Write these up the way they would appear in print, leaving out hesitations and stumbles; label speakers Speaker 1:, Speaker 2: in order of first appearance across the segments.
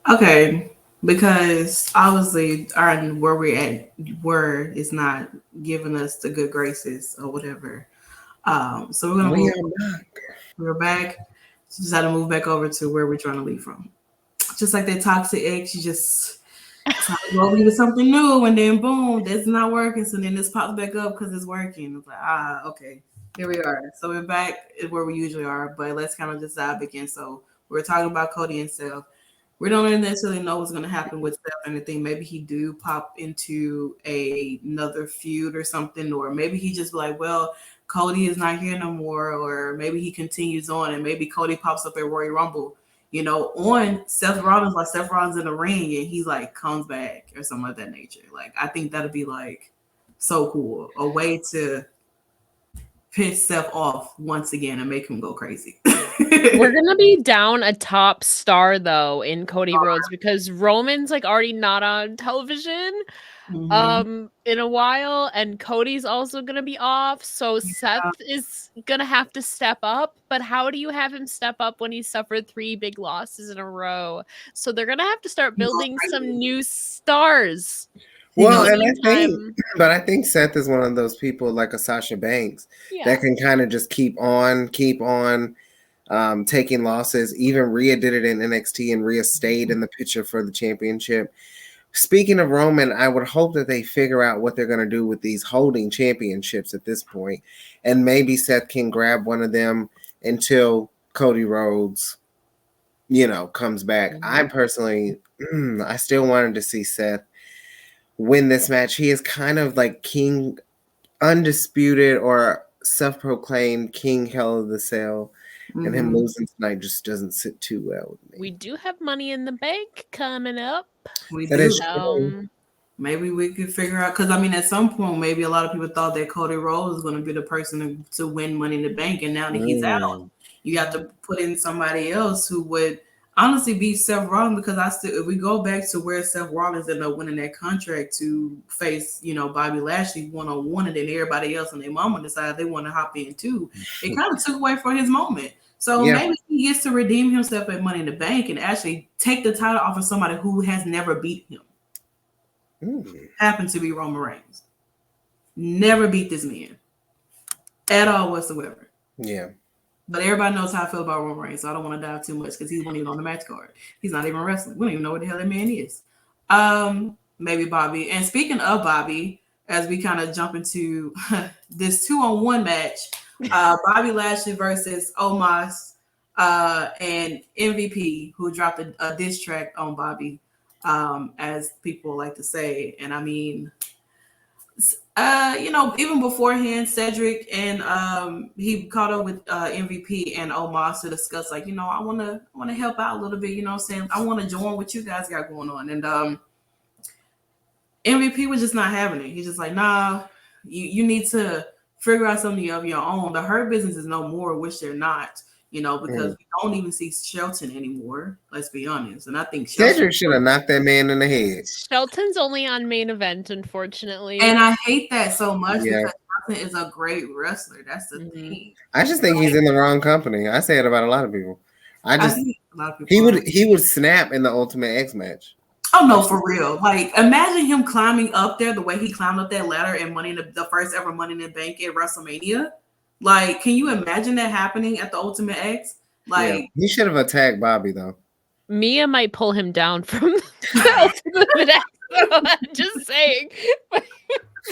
Speaker 1: Okay, because obviously our where we're at word is not giving us the good graces or whatever. So we're gonna
Speaker 2: We
Speaker 1: move.
Speaker 2: are not.
Speaker 1: We're back. So just had to move back over to where we're trying to leave from. Just like that toxic ex, you just try to go into something new, and then boom, that's not working. So then this pops back up because it's working. It's like okay, here we are. So we're back at where we usually are, but let's kind of just dive back in. So we're talking about Cody and Seth. We don't necessarily know what's going to happen with Seth or anything. Maybe he do pop into another feud or something, or maybe he just be like, well, Cody is not here no more, or maybe he continues on, and maybe Cody pops up at Royal Rumble, on Seth Rollins, like Seth Rollins in the ring, and he's like comes back or something like that nature. Like I think that'd be like so cool, a way to piss Seth off once again and make him go crazy.
Speaker 3: We're gonna be down a top star though in Cody Rhodes because Roman's like already not on television in a while, and Cody's also gonna be off, so Seth is gonna have to step up. But how do you have him step up when he suffered 3 big losses in a row? So they're gonna have to start building some new stars.
Speaker 2: Well, and I think Seth is one of those people like a Sasha Banks that can kind of just keep on taking losses. Even Rhea did it in NXT, and Rhea stayed in the picture for the championship. Speaking of Roman, I would hope that they figure out what they're going to do with these holding championships at this point, and maybe Seth can grab one of them until Cody Rhodes, comes back. I personally, I still wanted to see Seth win this match. He is kind of like King, undisputed or self-proclaimed King Hell of the Cell. And him losing tonight just doesn't sit too well with me.
Speaker 3: We do have Money in the Bank coming up.
Speaker 1: We
Speaker 2: That
Speaker 1: do.
Speaker 2: is true.
Speaker 1: Maybe we could figure out, because I mean, at some point, maybe a lot of people thought that Cody Rhodes was going to be the person to win Money in the Bank, and now that he's out, you have to put in somebody else who would honestly beat Seth Rollins. Because if we go back to where Seth Rollins ended up winning that contract to face, Bobby Lashley 1-on-1, and then everybody else and their mama decided they want to hop in too, it kind of took away from his moment. So maybe he gets to redeem himself at Money in the Bank and actually take the title off of somebody who has never beat him. Happened to be Roman Reigns. Never beat this man at all whatsoever.
Speaker 2: Yeah.
Speaker 1: But everybody knows how I feel about Roman Reigns, so I don't want to dive too much because he's not even on the match card. He's not even wrestling. We don't even know what the hell that man is. Maybe Bobby. And speaking of Bobby, as we kind of jump into this 2-on-1 match, Bobby Lashley versus Omos and MVP, who dropped a diss track on Bobby, as people like to say. And I mean, even beforehand, Cedric and he caught up with MVP and Omos to discuss, like, I want to help out a little bit. You know what I'm saying? I want to join what you guys got going on. And MVP was just not having it. He's just like, nah, you need to figure out something of your own. The Hurt Business is no more, which they're not, because we don't even see Shelton anymore. Let's be honest. And I think
Speaker 2: Cedric should have knocked that man in the head.
Speaker 3: Shelton's only on main event, unfortunately.
Speaker 1: And I hate that so much because Shelton is a great wrestler. That's the thing.
Speaker 2: I just think he's in the wrong company. I say it about a lot of people. I think a lot of people he would snap in the Ultimate X match.
Speaker 1: Oh no, for real! Like, imagine him climbing up there the way he climbed up that ladder and the first ever Money in the Bank at WrestleMania. Like, can you imagine that happening at the Ultimate X? Like,
Speaker 2: he should have attacked Bobby though.
Speaker 3: Mia might pull him down from the Ultimate X. I'm just saying. But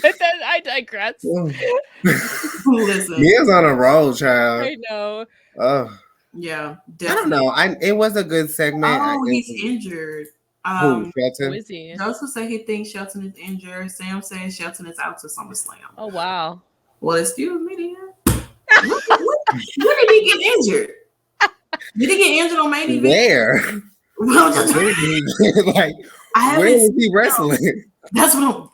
Speaker 3: then I digress.
Speaker 1: Listen,
Speaker 2: Mia's on a roll, child.
Speaker 3: I know.
Speaker 2: Oh,
Speaker 1: yeah.
Speaker 2: Definitely. I don't know. It was a good segment.
Speaker 1: Oh, he's injured.
Speaker 2: Who, Shelton?
Speaker 3: Who is he?
Speaker 1: Joseph said he thinks Shelton is injured. Sam says Shelton is out to SummerSlam.
Speaker 3: Oh, wow.
Speaker 1: Well, excuse me, then. Where did he get injured? Did he get injured on main event?
Speaker 2: Where?
Speaker 1: Well,
Speaker 2: where was he wrestling?
Speaker 1: That's what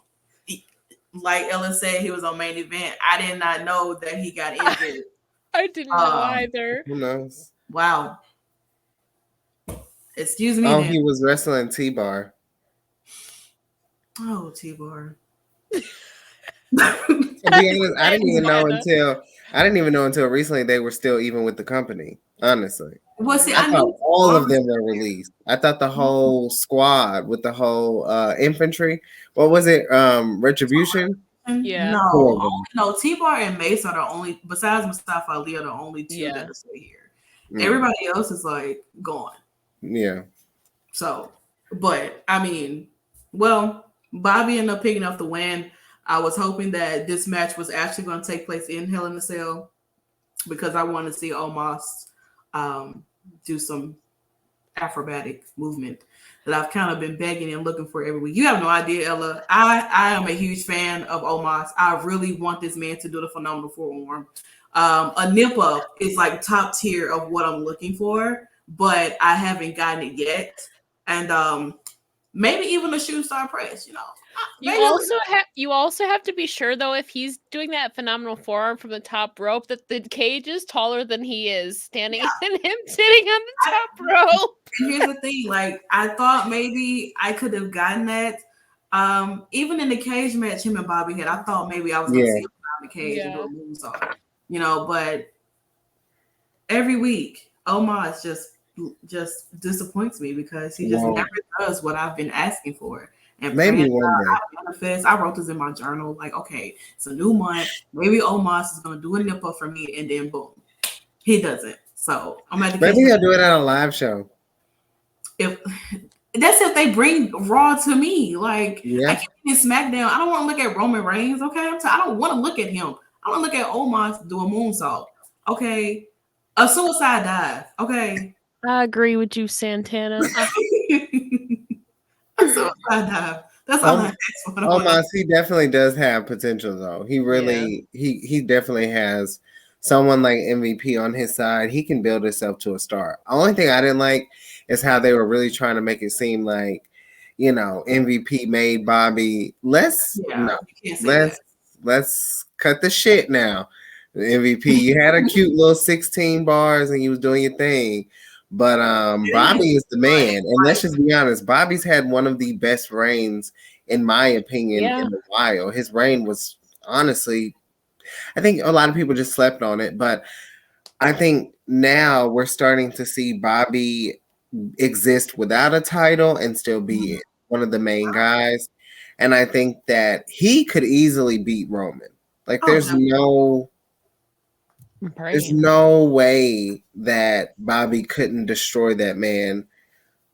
Speaker 1: like Ellen said, he was on main event. I did not know that he got injured.
Speaker 3: I didn't know either.
Speaker 2: Who knows?
Speaker 1: Wow. Excuse me.
Speaker 2: Oh, he was wrestling T-Bar.
Speaker 1: Oh, T-Bar.
Speaker 2: To be honest, I didn't even know until recently they were still even with the company. honestly.
Speaker 1: Well, see,
Speaker 2: I
Speaker 1: I
Speaker 2: thought
Speaker 1: knew
Speaker 2: all of them were released. I thought the whole squad with the whole infantry. What was it? Retribution.
Speaker 3: Yeah.
Speaker 1: No, T-Bar and Mace are the only, besides Mustafa Ali, are the only two that are still here. Everybody else is like gone.
Speaker 2: Yeah.
Speaker 1: So, but I mean, well, Bobby ended up picking up the win. I was hoping that this match was actually going to take place in Hell in a Cell because I want to see Omos do some acrobatic movement that I've kind of been begging and looking for every week. You have no idea, Ella. I am a huge fan of Omos. I really want this man to do the phenomenal forearm. A nip up is like top tier of what I'm looking for, but I haven't gotten it yet. And maybe even a shooting star press,
Speaker 3: You also have to be sure though, if he's doing that phenomenal forearm from the top rope, that the cage is taller than he is standing and him sitting on the top rope.
Speaker 1: And here's the thing, like I thought maybe I could have gotten that. Even in the cage match, him and Bobby had, I thought maybe I was gonna see him in the cage and do a moonsault. But every week, Omos just disappoints me because he just never does what I've been asking for. And
Speaker 2: maybe one
Speaker 1: day. I wrote this in my journal, like, okay, it's a new month. Maybe Omos is gonna do a nipple for me, and then boom, he doesn't. So I'm at the
Speaker 2: maybe he'll do it on a live show.
Speaker 1: If they bring Raw to me, like I can't in SmackDown. I don't want to look at Roman Reigns. Okay, I don't want to look at him. I want to look at Omos do a moonsault. Okay, a suicide dive. Okay,
Speaker 3: I agree with you, Santana.
Speaker 1: A suicide dive. That's all I ask for.
Speaker 2: Omos, he definitely does have potential, though. He really, he definitely has someone like MVP on his side. He can build himself to a star. The only thing I didn't like is how they were really trying to make it seem like, MVP made Bobby. Let's cut the shit now. MVP, you had a cute little 16 bars and you was doing your thing. But Bobby is the man. And let's just be honest, Bobby's had one of the best reigns, in my opinion, in a while. His reign was honestly, I think a lot of people just slept on it. But I think now we're starting to see Bobby exist without a title and still be one of the main guys. And I think that he could easily beat Roman. Like there's no way that Bobby couldn't destroy that man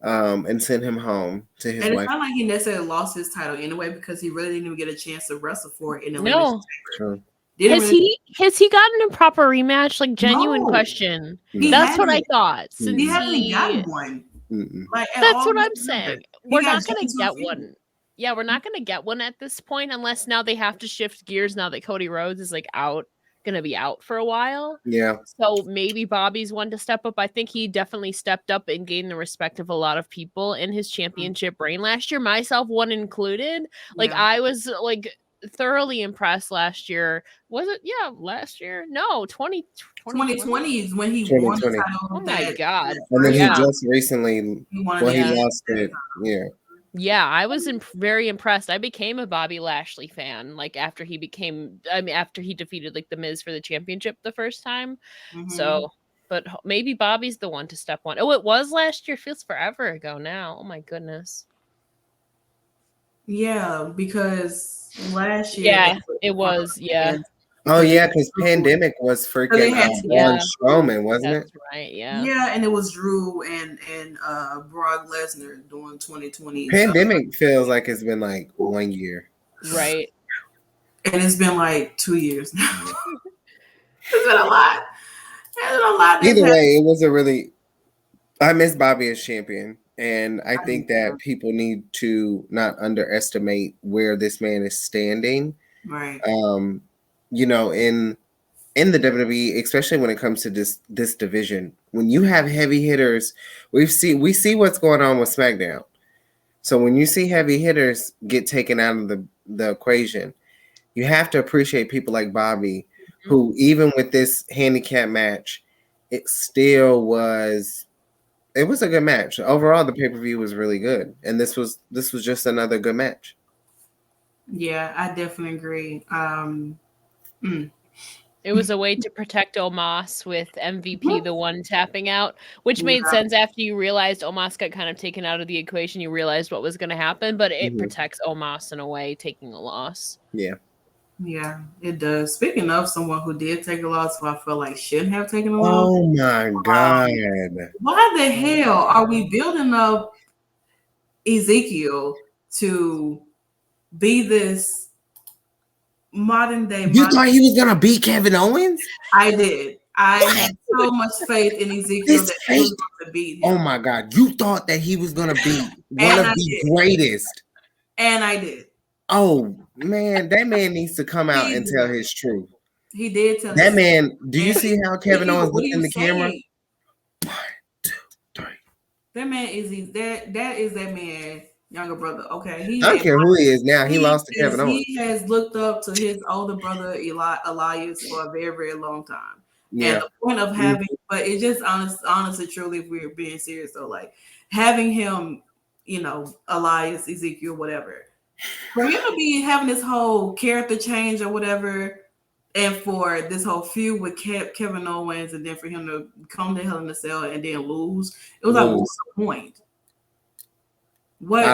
Speaker 2: and send him home to his wife.
Speaker 1: And it's not like he necessarily lost his title anyway because he really didn't even get a chance to wrestle for it in the
Speaker 3: True. Has he gotten a proper rematch? Like genuine question. That's what I thought. Since
Speaker 1: he hasn't gotten one.
Speaker 3: That's what I'm saying. We're not gonna get one. Yeah, we're not gonna get one at this point unless now they have to shift gears now that Cody Rhodes is like gonna be out for a while.
Speaker 2: Yeah.
Speaker 3: So maybe Bobby's one to step up. I think he definitely stepped up and gained the respect of a lot of people in his championship reign last year, myself one included. Like I was like thoroughly impressed last year. Was it? Yeah, last year. No,
Speaker 1: 2020 is when he won the title.
Speaker 3: Oh my god!
Speaker 2: And then he just recently, he lost it. Yeah.
Speaker 3: Yeah, I was very impressed. I became a Bobby Lashley fan, like after he defeated like The Miz for the championship the first time. So, but maybe Bobby's the one to step on. Oh, it was last year. Feels forever ago now. Oh my goodness.
Speaker 1: Yeah, because last year.
Speaker 3: Yeah, it was. Yeah.
Speaker 2: Oh yeah, because pandemic was freaking Braun Strowman, wasn't it?
Speaker 3: That's right. Yeah.
Speaker 1: Yeah, and it was Drew and Brock Lesnar doing 2020.
Speaker 2: Pandemic feels like it's been like 1 year.
Speaker 3: Right.
Speaker 1: And it's been like 2 years now. It's been a lot.
Speaker 2: Either way, it was a really. I miss Bobby as champion, and I think that people need to not underestimate where this man is standing.
Speaker 1: Right.
Speaker 2: In the WWE, especially when it comes to this division, when you have heavy hitters, we see what's going on with SmackDown. So when you see heavy hitters get taken out of the equation, you have to appreciate people like Bobby, who even with this handicap match, it was a good match. Overall, the pay-per-view was really good, and this was just another good match.
Speaker 1: Yeah, I definitely agree.
Speaker 3: It was a way to protect Omos with MVP, the one tapping out, which made sense after you realized Omos got kind of taken out of the equation. You realized what was going to happen, but it protects Omos in a way, taking a loss.
Speaker 2: Yeah.
Speaker 1: Yeah, it does. Speaking of someone who did take a loss, who I feel like shouldn't have taken a loss.
Speaker 2: Oh my God.
Speaker 1: Why the hell are we building up Ezekiel to be this modern day?
Speaker 2: You thought he was gonna beat Kevin Owens?
Speaker 1: I did. I had so much faith in Ezekiel that he was going to beat him.
Speaker 2: Oh my God! You thought that he was gonna be one of the greatest,
Speaker 1: and I did.
Speaker 2: Oh man, that man needs to come out and tell his truth.
Speaker 1: He did tell
Speaker 2: that man. Do you see how Kevin Owens looked in the camera? 1, 2, 3.
Speaker 1: That man is that is that man. Younger brother, okay.
Speaker 2: I don't care who he is now. He lost to Kevin Owens.
Speaker 1: He has looked up to his older brother Elias for a very, very long time.
Speaker 2: Yeah.
Speaker 1: And the point of having, but it's just honestly, truly, if we're being serious, though, like having him, Elias, Ezekiel, whatever, for him to be having this whole character change or whatever, and for this whole feud with Kevin Owens, and then for him to come to Hell in a Cell and then lose, it was like, what's the point? What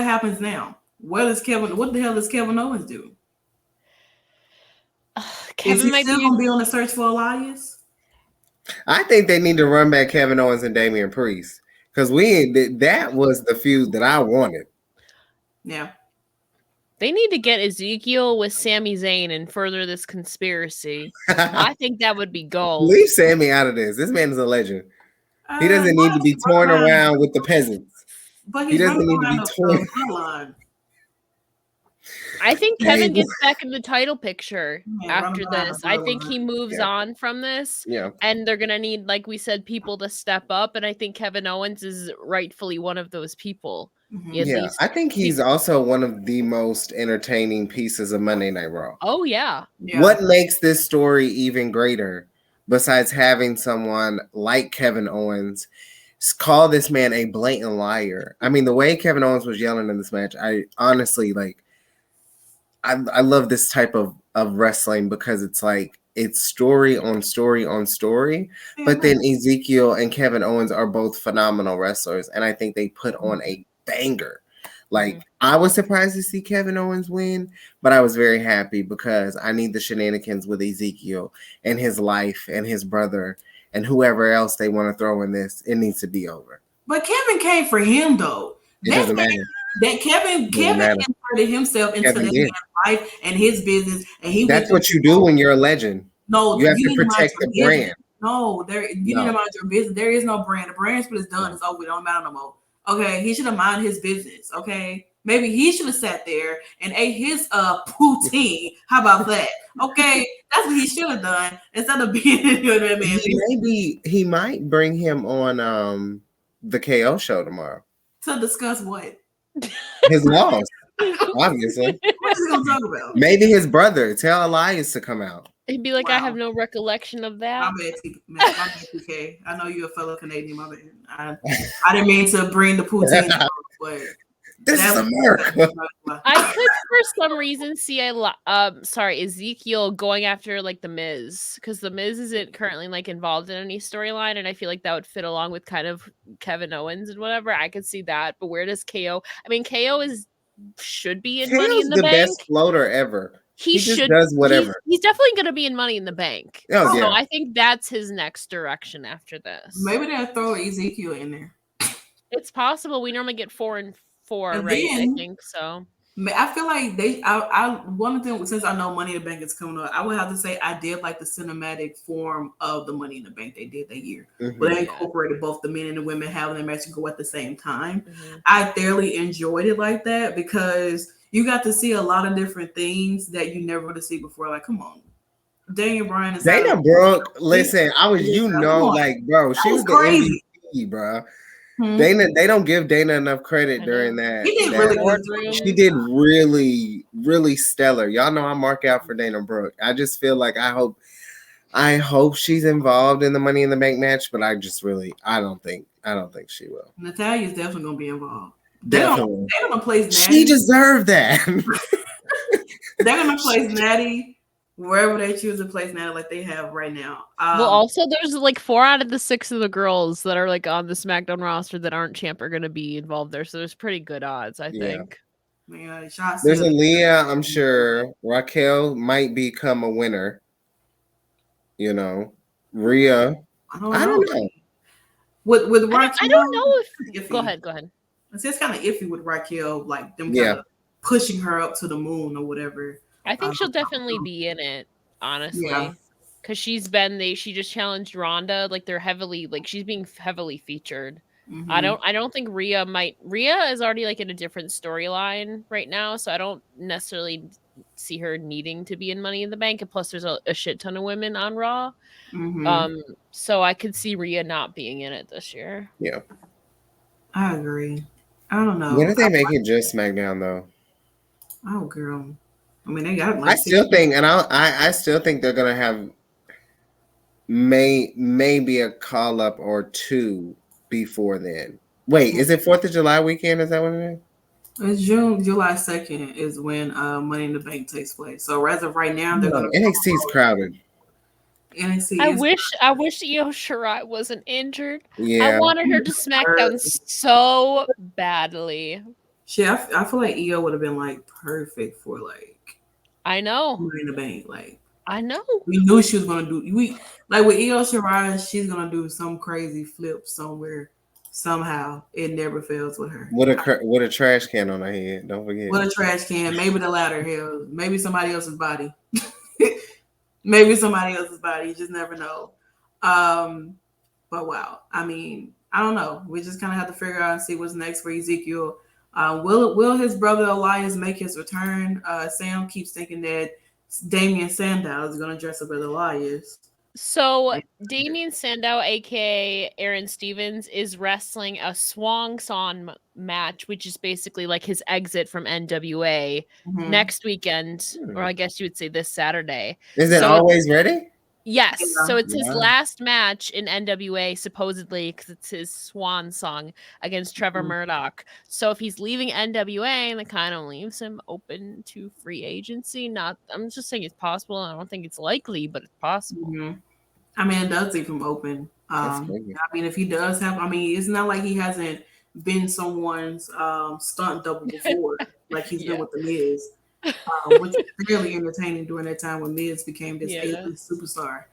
Speaker 1: happens now? What the hell does Kevin Owens do? Is he still gonna be on the search for Elias?
Speaker 2: I think they need to run back Kevin Owens and Damian Priest because that was the feud that I wanted.
Speaker 1: Yeah.
Speaker 3: They need to get Ezekiel with Sami Zayn and further this conspiracy. I think that would be gold.
Speaker 2: Leave Sami out of this. This man is a legend. He doesn't need to be torn around with the peasants.
Speaker 1: But he doesn't need to be torn.
Speaker 3: I think Kevin gets back in the title picture after this. I think he moves on from this.
Speaker 2: Yeah.
Speaker 3: And they're going to need, like we said, people to step up. And I think Kevin Owens is rightfully one of those people.
Speaker 1: Mm-hmm.
Speaker 2: Yeah, I think he's also one of the most entertaining pieces of Monday Night Raw.
Speaker 3: Oh, yeah.
Speaker 2: What makes this story even greater, besides having someone like Kevin Owens call this man a blatant liar? I mean, the way Kevin Owens was yelling in this match, I honestly I love this type of wrestling because it's like it's story on story on story. But then Ezekiel and Kevin Owens are both phenomenal wrestlers, and I think they put on a banger. I was surprised to see Kevin Owens win, but I was very happy because I need the shenanigans with Ezekiel and his life and his brother and whoever else they want to throw in this. It needs to be over.
Speaker 1: But Kevin came for him though.
Speaker 2: It doesn't matter.
Speaker 1: That Kevin inserted himself into that man's life and his business, and that's
Speaker 2: what you do when you're a legend.
Speaker 1: No,
Speaker 2: you have to protect the brand.
Speaker 1: No, you need to mind your business. There is no brand. The brand split is done. It's over. It don't matter no more. Okay, he should have minded his business. Okay, maybe he should have sat there and ate his poutine. How about that? Okay, that's what he should have done instead of being that man.
Speaker 2: Maybe he might bring him on the KO show tomorrow
Speaker 1: to discuss what
Speaker 2: his loss. Obviously,
Speaker 1: what is he gonna talk about?
Speaker 2: Maybe his brother. Tell Elias to come out.
Speaker 3: He'd be like, I have no recollection of that.
Speaker 1: My bad, TK. I know you're a fellow Canadian. My bad. I didn't mean to bring the poutine up, but
Speaker 2: this is America.
Speaker 3: I could, for some reason, see Ezekiel going after the Miz, because the Miz isn't currently involved in any storyline, and I feel like that would fit along with kind of Kevin Owens and whatever. I could see that, but where does KO? I mean, KO should be in Money in the Bank.
Speaker 2: Best floater ever.
Speaker 3: He
Speaker 2: just does whatever.
Speaker 3: He's definitely going to be in Money in the Bank.
Speaker 2: Oh,
Speaker 3: so I think that's his next direction after this.
Speaker 1: Maybe they'll throw Ezekiel in there.
Speaker 3: It's possible. We normally get 4 and 4, right? I think so.
Speaker 1: I feel like one of them, since I know Money in the Bank is coming up, I would have to say I did like the cinematic form of the Money in the Bank they did that year. Mm-hmm. Where they incorporated both the men and the women having their match go at the same time. Mm-hmm. I thoroughly enjoyed it like that because you got to see a lot of different things that you never would have seen before. Like, come on. Daniel Bryan is
Speaker 2: Dana Brooke. Listen, bro, she was crazy. The MVP, bro. Dana, they don't give Dana enough credit during that.
Speaker 1: He did really good.
Speaker 2: She did really, really stellar. Y'all know I mark out for Dana Brooke. I just feel like I hope she's involved in the Money in the Bank match, but I don't think she will.
Speaker 1: Natalia's definitely gonna be involved.
Speaker 2: They're
Speaker 1: gonna place Natty.
Speaker 2: She deserved that.
Speaker 1: They're gonna place Natty wherever they choose to place now, like they have right now.
Speaker 3: Well, also there's like 4 out of the 6 of the girls that are like on the SmackDown roster that aren't champ are going to be involved there, so there's pretty good odds, I think.
Speaker 1: Yeah,
Speaker 2: there's Aaliyah, I'm sure. Raquel might become a winner. You know, Rhea. I don't know.
Speaker 1: With Raquel,
Speaker 3: I don't know if. Go ahead.
Speaker 1: It's kind of iffy with Raquel, like them kind of pushing her up to the moon or whatever.
Speaker 3: I think she'll definitely be in it, honestly, because she just challenged Ronda. Like they're heavily, like she's being heavily featured. Mm-hmm. I don't think Rhea is already like in a different storyline right now, so I don't necessarily see her needing to be in Money in the Bank. And plus, there's a shit ton of women on Raw. Mm-hmm. So I could see Rhea not being in it this year.
Speaker 2: Yeah,
Speaker 1: I agree. I don't know.
Speaker 2: When did they make it just SmackDown though?
Speaker 1: Oh, girl. I mean, they got. Like
Speaker 2: I still think they're gonna have maybe a call up or two before then. Wait, is it 4th of July weekend? Is that what it is?
Speaker 1: It's July 2nd is when Money in the Bank takes place. So as of right now, they're gonna
Speaker 2: NXT's crowded.
Speaker 3: NXT. I wish Io Shirai wasn't injured.
Speaker 2: Yeah,
Speaker 3: I wanted her to SmackDown so badly.
Speaker 1: I feel like Io would have been like perfect for like.
Speaker 3: I know.
Speaker 1: Money in the Bank, like.
Speaker 3: I know.
Speaker 1: We knew she was gonna do. Like with Io Shirai, she's gonna do some crazy flip somewhere. Somehow it never fails with her.
Speaker 2: With a trash can on her head. Don't forget.
Speaker 1: With a trash can, maybe the ladder. Hell, maybe somebody else's body. Maybe somebody else's body. You just never know. But wow, I mean, I don't know. We just kind of have to figure out and see what's next for Ezekiel. Will his brother Elias make his return? Sam keeps thinking that Damian Sandow is going to dress up as Elias.
Speaker 3: So Damian Sandow, aka Aaron Stevens, is wrestling a Swan Song match, which is basically like his exit from NWA next weekend, or I guess you would say this Saturday.
Speaker 2: Is it always ready?
Speaker 3: Yes. So it's his last match in NWA, supposedly, because it's his swan song against Trevor Murdoch. So if he's leaving NWA, that kind of leaves him open to free agency. I'm just saying it's possible. I don't think it's likely, but it's possible.
Speaker 1: Mm-hmm. I mean, it does leave him open. I mean, if he does have, it's not like he hasn't been someone's stunt double before, like he's been with the Miz. Which was really entertaining during that time when Miz became this A-list superstar.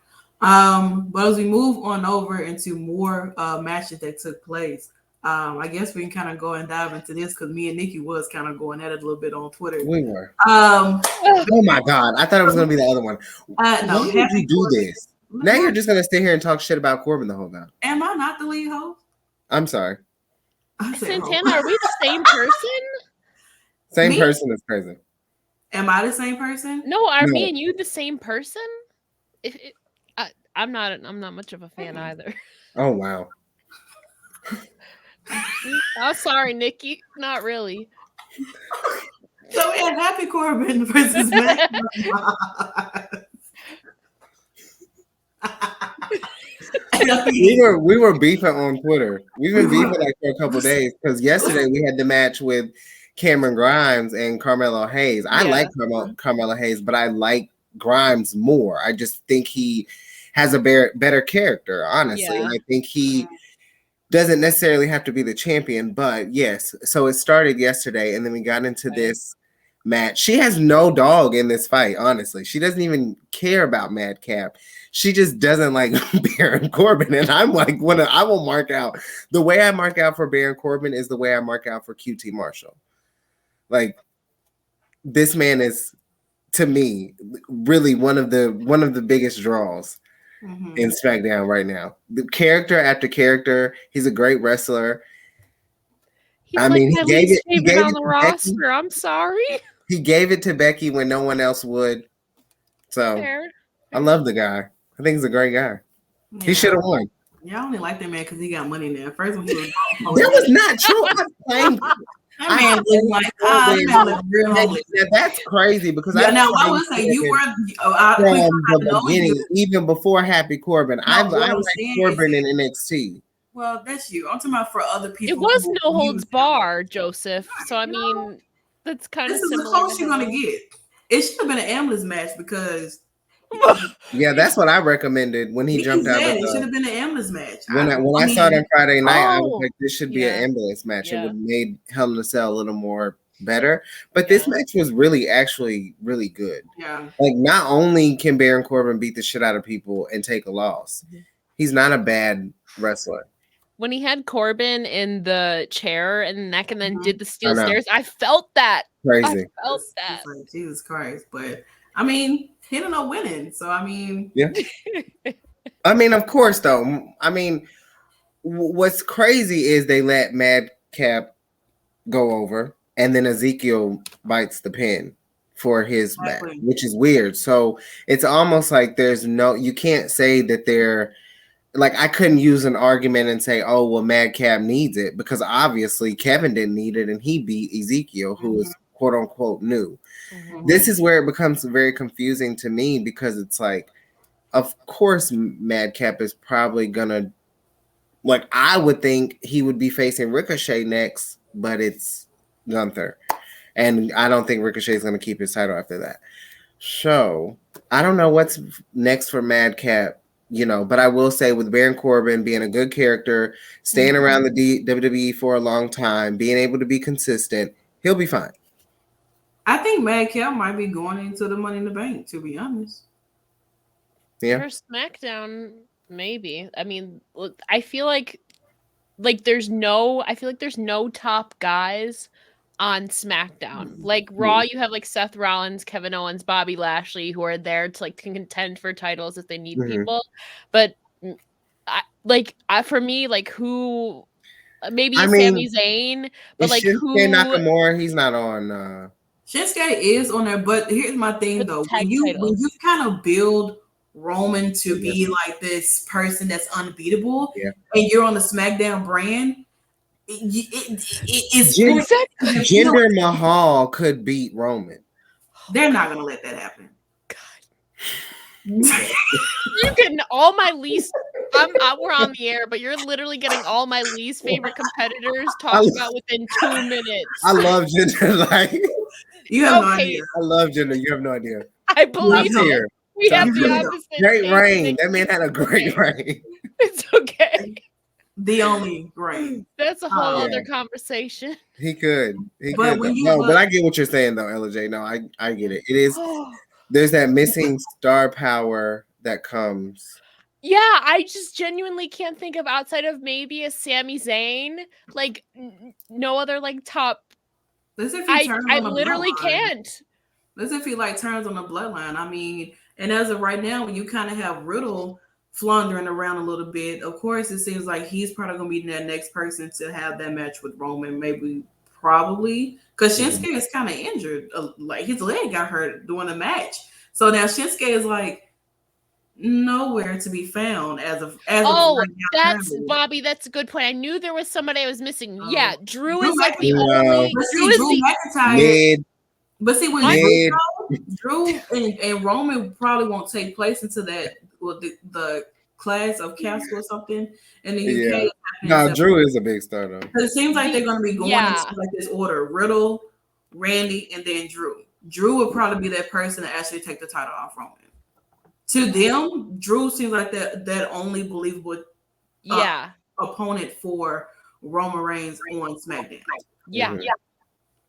Speaker 1: But as we move on over into more matches that took place, I guess we can kind of go and dive into this because me and Nikki was kind of going at it a little bit on Twitter.
Speaker 2: We were. Oh my God. I thought it was going to be the other one.
Speaker 1: No,
Speaker 2: why did you do this? Now you're just going to sit here and talk shit about Corbin the whole time.
Speaker 1: Am I not the lead host?
Speaker 2: I'm sorry.
Speaker 3: Santana, are we the same person?
Speaker 2: Same person is crazy.
Speaker 1: Am I the same person?
Speaker 3: No, are me and you the same person? I'm not much of a fan either.
Speaker 2: Oh wow.
Speaker 3: Oh, sorry, Nikki. Not really.
Speaker 1: So we had Happy Corbin versus Matt.
Speaker 2: we were beefing on Twitter. We've been beefing like for a couple days because yesterday we had the match with Cameron Grimes and Carmelo Hayes. I like Carmelo Hayes, but I like Grimes more. I just think he has a better character, honestly. I think he doesn't necessarily have to be the champion, but yes. So it started yesterday, and then we got into this match. She has no dog in this fight, honestly. She doesn't even care about Madcap. She just doesn't like Baron Corbin. And I'm like, I will mark out. The way I mark out for Baron Corbin is the way I mark out for QT Marshall. Like, this man is, to me, really one of the biggest draws in SmackDown right now. The character after character, he's a great wrestler.
Speaker 3: He gave it on the roster. Becky. I'm sorry.
Speaker 2: He gave it to Becky when no one else would. So Fair. I love the guy. I think he's a great guy. Yeah. He should have won.
Speaker 1: Yeah, I only like that man because he got money now. First one, he was
Speaker 2: that was not true. I'm playing.
Speaker 1: That man looked like real homeless.
Speaker 2: Yeah, that's crazy because
Speaker 1: now I would say you were
Speaker 2: from the beginning, even before Happy Corbin. I like Corbin in NXT.
Speaker 1: Well, that's you. I'm talking about for other people.
Speaker 3: It was no holds bar, Joseph. So I mean, that's kind of
Speaker 1: similar. This is the close you're gonna get. It should have been an ambulance match because
Speaker 2: Yeah, that's what I recommended when he jumped out of
Speaker 1: It should
Speaker 2: the.
Speaker 1: have been an ambulance match.
Speaker 2: When I saw it on Friday night, I was
Speaker 3: Oh,
Speaker 2: like, this should be
Speaker 3: yeah.
Speaker 2: an ambulance match. It
Speaker 3: Yeah.
Speaker 2: would have made Hell in a Cell a little more better. But
Speaker 3: Yeah.
Speaker 2: this match was really actually really good.
Speaker 1: Yeah.
Speaker 2: Like, not only can Baron Corbin beat the shit out of people and take a loss, he's not a bad wrestler.
Speaker 3: When he had Corbin in the chair and the neck and then did the
Speaker 2: I
Speaker 3: steel
Speaker 2: know.
Speaker 3: stairs, I felt that.
Speaker 2: Crazy.
Speaker 3: I felt that.
Speaker 1: It's like, Jesus Christ. But I mean, he ended up winning. So I mean,
Speaker 2: Yeah. I mean, of course, though. I mean, what's crazy is they let Madcap go over, and then Ezekiel bites the pin for his back, which is weird. So it's almost like you can't say that they're like, I couldn't use an argument and say, oh, well, Madcap needs it, because obviously Kevin didn't need it and he beat Ezekiel, who is quote unquote new. This is where it becomes very confusing to me, because it's like, of course, Madcap is probably gonna, like, I would think he would be facing Ricochet next, but it's Gunther. And I don't think Ricochet is going to keep his title after that. So I don't know what's next for Madcap, but I will say, with Baron Corbin being a good character, staying around the WWE for a long time, being able to be consistent, he'll be fine.
Speaker 1: I think Madcap might be going into the Money in the Bank, to be honest.
Speaker 2: Yeah.
Speaker 3: For SmackDown, maybe. I mean, I feel like there's no top guys on SmackDown. Like Raw, you have like Seth Rollins, Kevin Owens, Bobby Lashley, who are there to like contend for titles if they need people. But for me, like, who maybe Sami Zayn, but like
Speaker 2: Shinsuke
Speaker 3: who
Speaker 2: Nakamura, he's not on.
Speaker 1: Shinsuke is on there, but here's my thing though: when you kind of build Roman to be like this person that's unbeatable, and you're on the SmackDown brand. It's
Speaker 2: Jinder Mahal could beat Roman.
Speaker 1: They're not gonna let that happen.
Speaker 3: God, you're getting all my least. We're on the air, but you're literally getting all my least favorite competitors talked about within 2 minutes.
Speaker 2: I love Jinder. Like,
Speaker 1: you have no idea.
Speaker 2: I love Jinder. You have no idea.
Speaker 3: I believe it. We have the opposite.
Speaker 2: Great reign. That man had a great reign.
Speaker 3: It's okay.
Speaker 1: The only reign.
Speaker 3: That's a whole other conversation.
Speaker 2: He could. But I get what you're saying, though, LJ. No, I get it. It is. There's that missing star power that comes.
Speaker 3: Yeah, I just genuinely can't think of, outside of maybe a Sami Zayn, like no other like top. I literally can't.
Speaker 1: Let's if he like turns on the bloodline. I mean, and as of right now, when you kind of have Riddle floundering around a little bit, of course, it seems like he's probably gonna be that next person to have that match with Roman. Probably because Shinsuke is kind of injured, like his leg got hurt during the match. So now Shinsuke is like nowhere to be found as of right now.
Speaker 3: Bobby, that's a good point. I knew there was somebody I was missing. Drew is like the only.
Speaker 1: Drew McIntyre. But see, when Drew and Roman probably won't take place into that, the class of Castle or something in the UK.
Speaker 2: No, Drew is a big star though.
Speaker 1: It seems like they're going to be going into like this order: Riddle, Randy, and then Drew. Drew would probably be that person to actually take the title off Roman. To them, Drew seems like that only believable opponent for Roman Reigns on SmackDown.
Speaker 3: Yeah.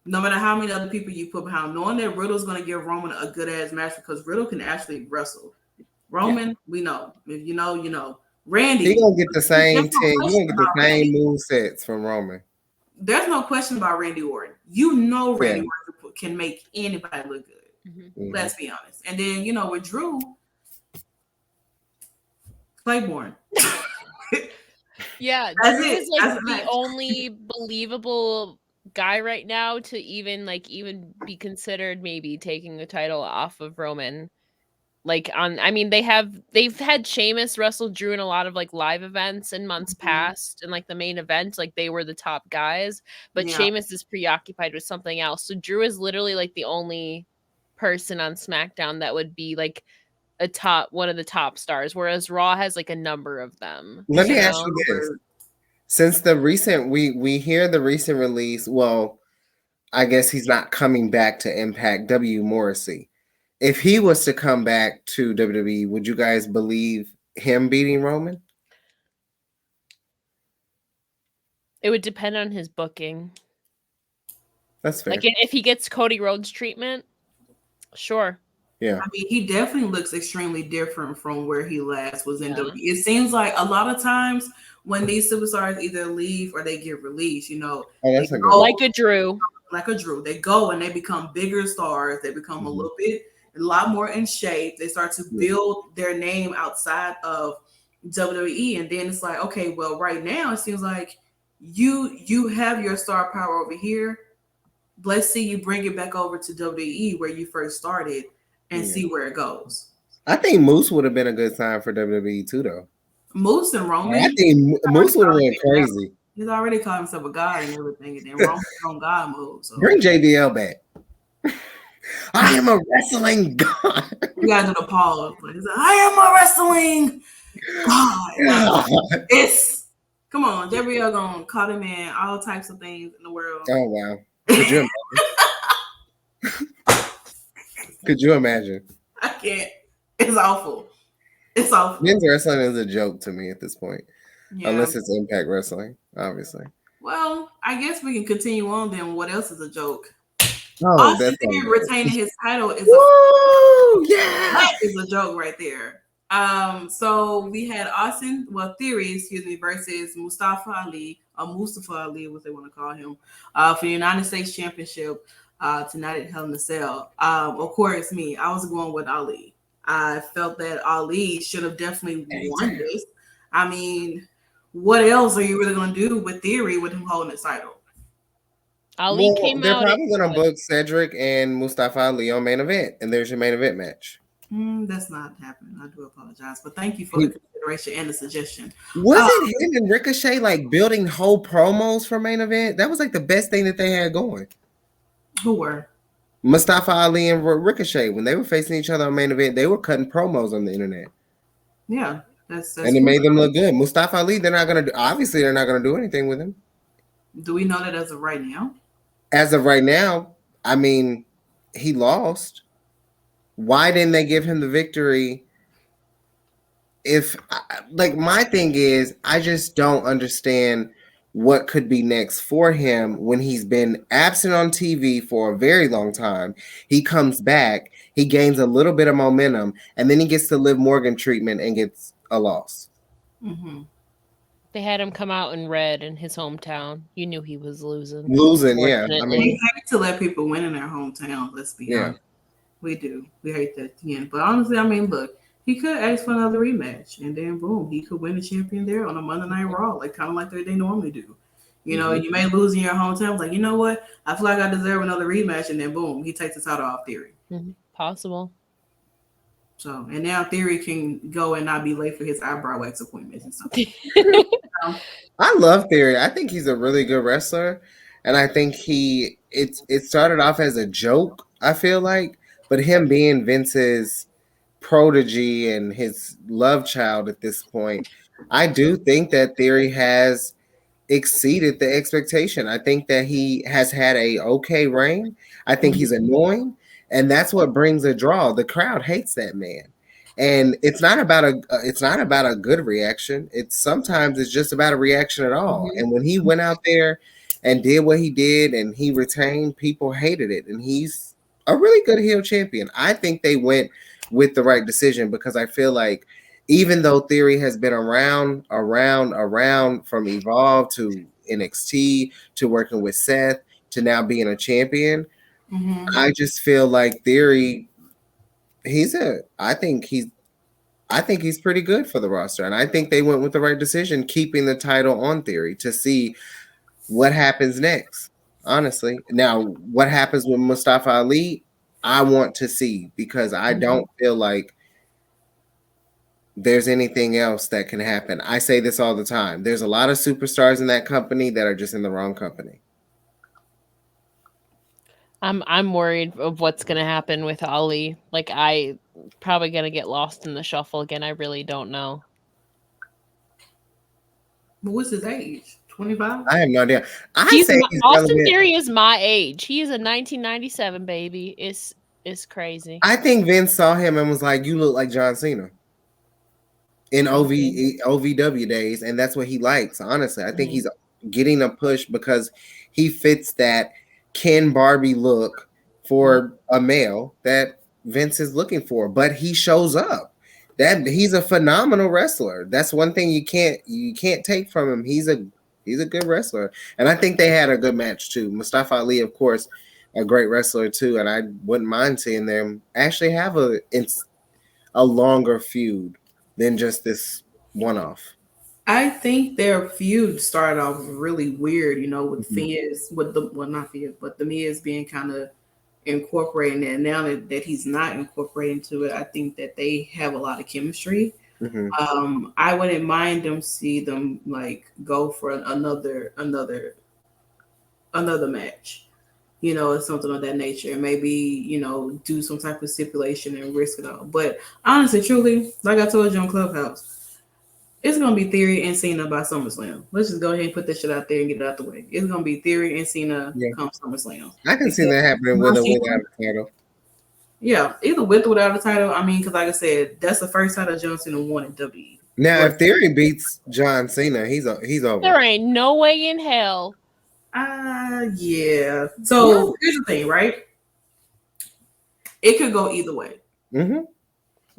Speaker 1: No matter how many other people you put behind, knowing that Riddle's going to give Roman a good ass match, because Riddle can actually wrestle. Roman, we know. If you know, you know. Randy,
Speaker 2: he gonna get the same 10. You gonna get the same move sets from Roman.
Speaker 1: There's no question about Randy Orton. You know Randy Orton can make anybody look good. Mm-hmm. Let's be honest. And then with Drew, Claiborne.
Speaker 3: Yeah, Drew is like the only believable guy right now to even be considered maybe taking the title off of Roman. They've had Sheamus wrestle Drew in a lot of like live events in months past, and like the main event, like they were the top guys, but Sheamus is preoccupied with something else. So Drew is literally like the only person on SmackDown that would be like one of the top stars, whereas Raw has like a number of them.
Speaker 2: Let me ask you this. Since the recent, we hear the recent release, well, I guess he's not coming back to Impact, W. Morrissey. If he was to come back to WWE, would you guys believe him beating Roman?
Speaker 3: It would depend on his booking.
Speaker 2: That's fair.
Speaker 3: Like if he gets Cody Rhodes treatment, sure.
Speaker 2: Yeah.
Speaker 1: I mean, he definitely looks extremely different from where he last was in
Speaker 3: Yeah.
Speaker 1: WWE. It seems like a lot of times when these superstars either leave or they get released,
Speaker 2: Oh, that's
Speaker 1: they
Speaker 2: a good
Speaker 1: go,
Speaker 2: one.
Speaker 3: Like a Drew.
Speaker 1: like a Drew. They go and they become bigger stars. They become a lot more in shape. They start to build their name outside of WWE, and then it's like, okay, well, right now it seems like you have your star power over here. Let's see you bring it back over to WWE where you first started and see where it goes.
Speaker 2: I think Moose would have been a good sign for WWE too, though.
Speaker 1: Moose and Roman.
Speaker 2: I think Moose would have went crazy.
Speaker 1: He's already called himself a god and everything, and then Roman's on God mode. So.
Speaker 2: Bring JBL back. I am a wrestling god.
Speaker 1: You gotta do the pause. Like, he's like, I am a wrestling god. Like, it's come on, JBL gonna call him in all types of things in the world.
Speaker 2: Oh wow. Could you imagine? Could you imagine?
Speaker 1: I can't. It's awful. It's awful.
Speaker 2: Men's wrestling is a joke to me at this point.
Speaker 1: Yeah.
Speaker 2: Unless it's Impact Wrestling, obviously.
Speaker 1: Well, I guess we can continue on then. What else is a joke?
Speaker 2: Oh,
Speaker 1: Austin
Speaker 2: that's
Speaker 1: Theory retaining his title is
Speaker 2: that
Speaker 1: is a joke right there. So we had Theory, versus Mustafa Ali, what they want to call him, for the United States Championship tonight at Hell in a Cell. Of course, I was going with Ali. I felt that Ali should have definitely won this. I mean, what else are you really going to do with Theory with him holding the title?
Speaker 3: Ali came
Speaker 2: they're
Speaker 3: out.
Speaker 2: They're probably going to book Cedric and Mustafa Ali on main event, and there's your main event match.
Speaker 1: That's not happening. I do apologize, but thank you for the consideration and the suggestion.
Speaker 2: Wasn't him and Ricochet like building whole promos for main event? That was like the best thing that they had going.
Speaker 1: Who were?
Speaker 2: Mustafa Ali and Ricochet. When they were facing each other on main event, they were cutting promos on the internet.
Speaker 1: Yeah, that's
Speaker 2: and it made them look good. Mustafa Ali, they're not going to do anything with him.
Speaker 1: Do we know that as of right now?
Speaker 2: As of right now, I mean, he lost. Why didn't they give him the victory? My thing is, I just don't understand what could be next for him when he's been absent on TV for a very long time. He comes back, he gains a little bit of momentum, and then he gets the Liv Morgan treatment and gets a loss.
Speaker 3: Mm-hmm. They had him come out in red in his hometown. You knew he was losing.
Speaker 2: Yeah. I mean,
Speaker 1: we hate to let people win in their hometown. Let's be honest. We do. We hate that at the end. But honestly, I mean, look, he could ask for another rematch, and then boom, he could win the champion there on a Monday Night Raw, kind of like they normally do. You know, you may lose in your hometown. Like, you know what? I feel like I deserve another rematch, and then boom, he takes the title off Theory.
Speaker 3: Possible.
Speaker 1: So, and now Theory can go and not be late for his eyebrow wax appointments and stuff.
Speaker 2: I love Theory. I think he's a really good wrestler, and I think it started off as a joke, I feel like, but him being Vince's protege and his love child at this point, I do think that Theory has exceeded the expectation. I think that he has had a okay reign. I think he's annoying, and that's what brings a draw. The crowd hates that man. And it's not about a good reaction. Sometimes it's just about a reaction at all. And when he went out there and did what he did and he retained, people hated it. And he's a really good heel champion. I think they went with the right decision because I feel like even though Theory has been around from Evolve to NXT to working with Seth to now being a champion, I just feel like Theory, I think he's pretty good for the roster. And I think they went with the right decision, keeping the title on Theory to see what happens next. Honestly. Now, what happens with Mustafa Ali, I want to see because I don't feel like there's anything else that can happen. I say this all the time. There's a lot of superstars in that company that are just in the wrong company.
Speaker 3: I'm worried of what's going to happen with Ali. I probably going to get lost in the shuffle again. I really don't know.
Speaker 1: But what's his age? 25?
Speaker 2: I have no idea.
Speaker 3: Austin Theory is my age. He is a 1997 baby. It's crazy.
Speaker 2: I think Vince saw him and was like, "You look like John Cena." In OVW days, and that's what he likes. Honestly, I think he's getting a push because he fits that Ken Barbie look for a male that Vince is looking for. But he shows up. That he's a phenomenal wrestler. That's one thing you can't take from him. He's a good wrestler, and I think they had a good match too. Mustafa Ali, of course, a great wrestler too, and I wouldn't mind seeing them actually have a longer feud than just this one-off.
Speaker 1: I think their feud started off really weird, with Fizz, not Fizz, but the Miz being kind of incorporating it. Now that he's not incorporating to it, I think that they have a lot of chemistry. I wouldn't mind see them like go for another match. Or something of that nature, and maybe do some type of stipulation and risk it all. But honestly, truly, like I told you on Clubhouse, it's gonna be Theory and Cena by SummerSlam. Let's just go ahead and put this shit out there and get it out the way. It's gonna be Theory and Cena come SummerSlam.
Speaker 2: I can see that happening with or without a title.
Speaker 1: Yeah, either with or without a title. I mean, because like I said, that's the first title John Cena won in WWE.
Speaker 2: Now, if Theory beats John Cena, he's over.
Speaker 3: There ain't no way in hell.
Speaker 1: Yeah. So here's the thing, right? It could go either way.
Speaker 2: Okay.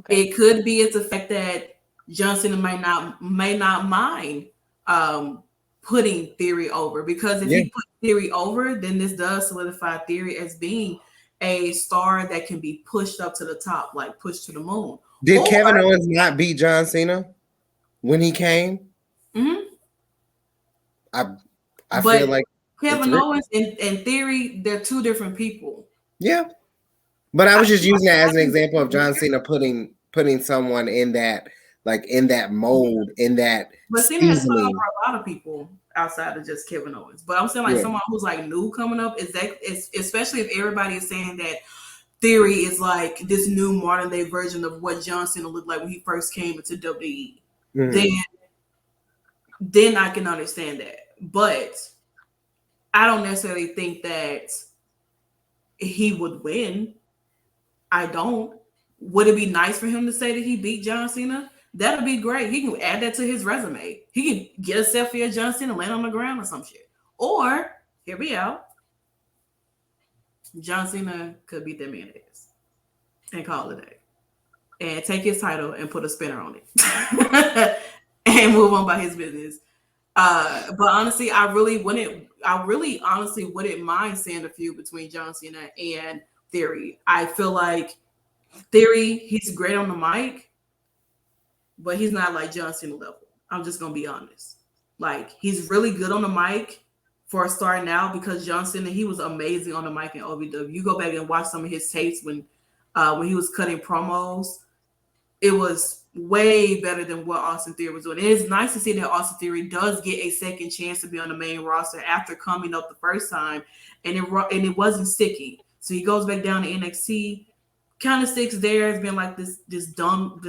Speaker 1: It could be it's the fact that John Cena may not mind putting Theory over, because if he put Theory over, then this does solidify Theory as being a star that can be pushed up to the top, like pushed to the moon.
Speaker 2: Did Kevin Owens not beat John Cena when he came? I feel like
Speaker 1: Kevin Owens and Theory, they're two different people.
Speaker 2: Yeah. But I was just using that as an example of John Cena putting someone in that mold, in that.
Speaker 1: But Cena has fun for a lot of people outside of just Kevin Owens. But I'm saying like someone who's like new coming up, especially if everybody is saying that Theory is like this new modern day version of what John Cena looked like when he first came into WWE. Then I can understand that. But I don't necessarily think that he would win. I don't. Would it be nice for him to say that he beat John Cena? That'd be great. He can add that to his resume. He can get a selfie of John Cena, land on the ground or some shit. Or, hear me out, John Cena could beat that man ass and call it a day. And take his title and put a spinner on it. And move on by his business. But honestly, I really honestly wouldn't mind seeing a feud between John Cena and Theory. I feel like Theory, he's great on the mic, but he's not like John Cena level. I'm just gonna be honest. Like, he's really good on the mic for a start now, because John Cena, he was amazing on the mic in OVW. You go back and watch some of his tapes when he was cutting promos. It was way better than what Austin Theory was doing. It is nice to see that Austin Theory does get a second chance to be on the main roster after coming up the first time, and it wasn't sticky. So he goes back down to NXT, kind of sticks there, has been like this dumb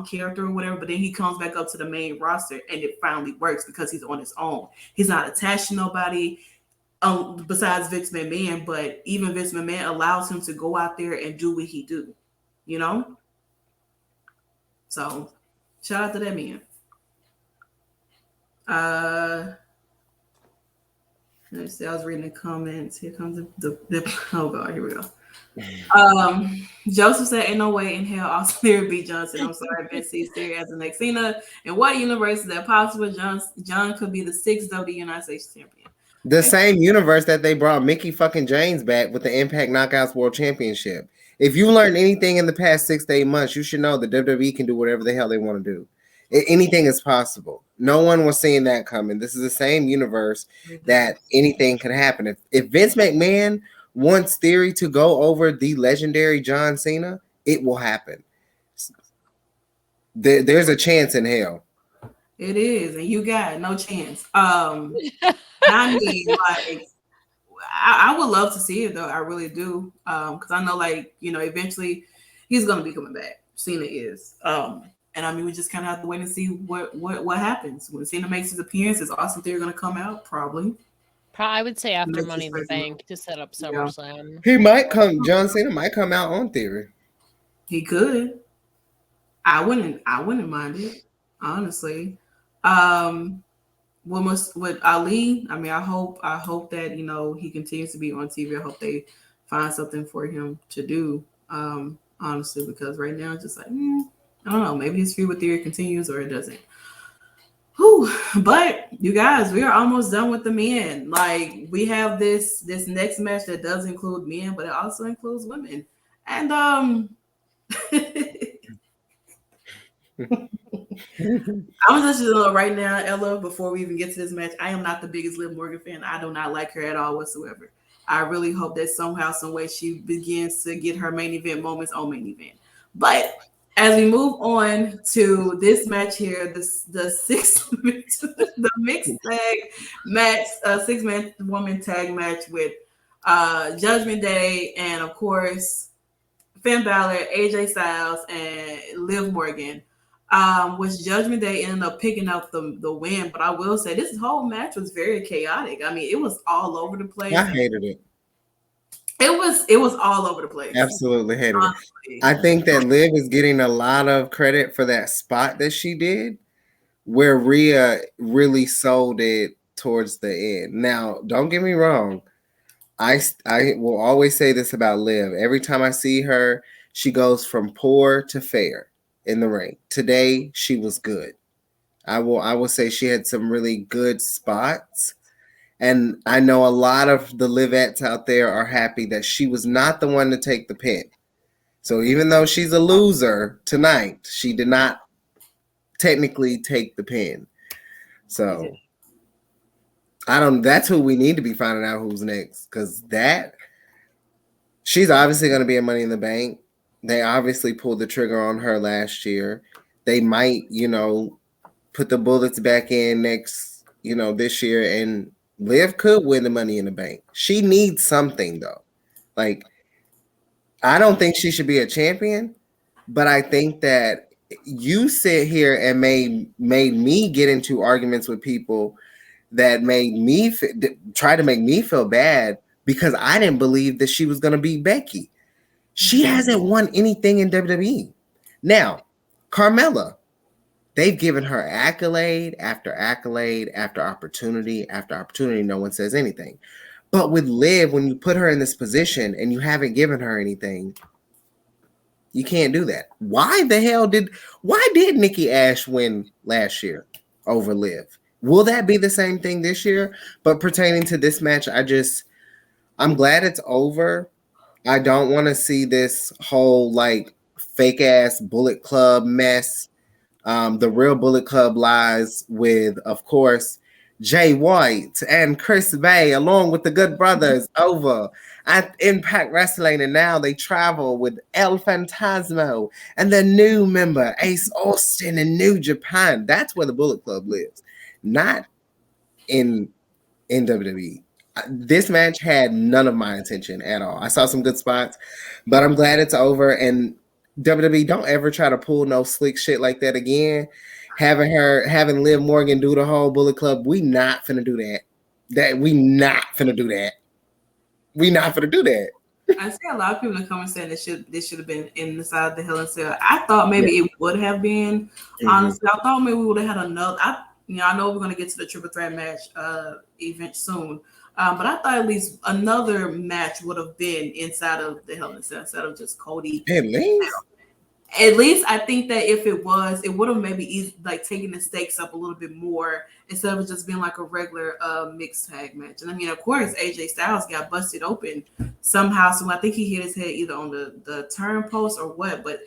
Speaker 1: character or whatever, but then he comes back up to the main roster and it finally works because he's on his own. He's not attached to nobody besides Vince McMahon, but even Vince McMahon allows him to go out there and do what he do, So shout out to that man. Let's see, I was reading the comments. Here comes the oh god, here we go. Joseph said, "Ain't no way in hell Austin Theory beat Johnson." I'm sorry, Vince sees Theory as the next Cena. In what universe is that possible? John could be the 6th WWE United States champion.
Speaker 2: The same universe that they brought Mickey fucking James back with the Impact Knockouts World Championship. If you learned anything in the past 6 to 8 months, you should know that WWE can do whatever the hell they want to do. Anything is possible. No one was seeing that coming. This is the same universe that anything could happen. If Vince McMahon wants Theory to go over the legendary John Cena, it will happen. There's a chance in hell.
Speaker 1: It is, and you got no chance. I mean, like, I would love to see it though. I really do, because I know, like, eventually he's gonna be coming back. Cena is, and I mean, we just kind of have to wait and see what happens when Cena makes his appearance. Is Austin Theory gonna come out? Probably.
Speaker 3: I would say after
Speaker 1: Make
Speaker 3: Money
Speaker 1: this
Speaker 3: in the
Speaker 1: crazy
Speaker 3: Bank to set up SummerSlam.
Speaker 2: He might come. John Cena might come out on Theory.
Speaker 1: He could. I wouldn't mind it, honestly. With Ali, I mean, I hope that he continues to be on TV. I hope they find something for him to do. Honestly, because right now it's just like I don't know. Maybe his feud with Theory continues or it doesn't. Whew. But you guys, we are almost done with the men. Like we have this next match that does include men, but it also includes women. And I'm just right now, Ella. Before we even get to this match, I am not the biggest Liv Morgan fan. I do not like her at all whatsoever. I really hope that somehow, some way, she begins to get her main event moments on main event. But as we move on to this match here, the mixed tag match, 6-man woman tag match with Judgment Day and of course Finn Balor, AJ Styles, and Liv Morgan. Which Judgment Day ended up picking up the win, but I will say this whole match was very chaotic. I mean, it was all over the place.
Speaker 2: I hated it.
Speaker 1: It was all over the place.
Speaker 2: Absolutely hated it. I think that Liv is getting a lot of credit for that spot that she did, where Rhea really sold it towards the end. Now, don't get me wrong. I will always say this about Liv. Every time I see her, she goes from poor to fair in the ring. Today, she was good. I will say she had some really good spots. And I know a lot of the Livettes out there are happy that she was not the one to take the pin. So even though she's a loser tonight, she did not technically take the pin. So that's who we need to be finding out who's next. Because she's obviously going to be a Money in the Bank. They obviously pulled the trigger on her last year. They might, put the bullets back in this year, and Liv could win the Money in the Bank. She needs something though. Like, I don't think she should be a champion, but I think that you sit here and made me get into arguments with people that made me try to make me feel bad because I didn't believe that she was going to beat Becky. She hasn't won anything in WWE. Now, Carmella, they've given her accolade after accolade after opportunity after opportunity. No one says anything. But with Liv, when you put her in this position and you haven't given her anything, you can't do that. Why did Nikki Ash win last year over Liv? Will that be the same thing this year? But pertaining to this match, I'm glad it's over. I don't want to see this whole fake ass Bullet Club mess. The real Bullet Club lies with, of course, Jay White and Chris Bay, along with the Good Brothers over at Impact Wrestling. And now they travel with El Fantasmo and their new member, Ace Austin in New Japan. That's where the Bullet Club lives, not in WWE. This match had none of my attention at all. I saw some good spots, but I'm glad it's over. And WWE, don't ever try to pull no slick shit like that again. Having Liv Morgan do the whole Bullet Club, we not finna do that. We not finna do that.
Speaker 1: I see a lot of people in the comments saying this should have been inside the Hell in Cell. I thought maybe it would have been. Mm-hmm. Honestly, I thought maybe we would have had another. I know we're gonna get to the triple threat match event soon. But I thought at least another match would have been inside of the Hell in a Cell instead of just Cody. At least I think that if it was, it would have maybe taken the stakes up a little bit more instead of just being like a regular mixed tag match. And I mean, of course, AJ Styles got busted open somehow. So I think he hit his head either on the turn post or what. But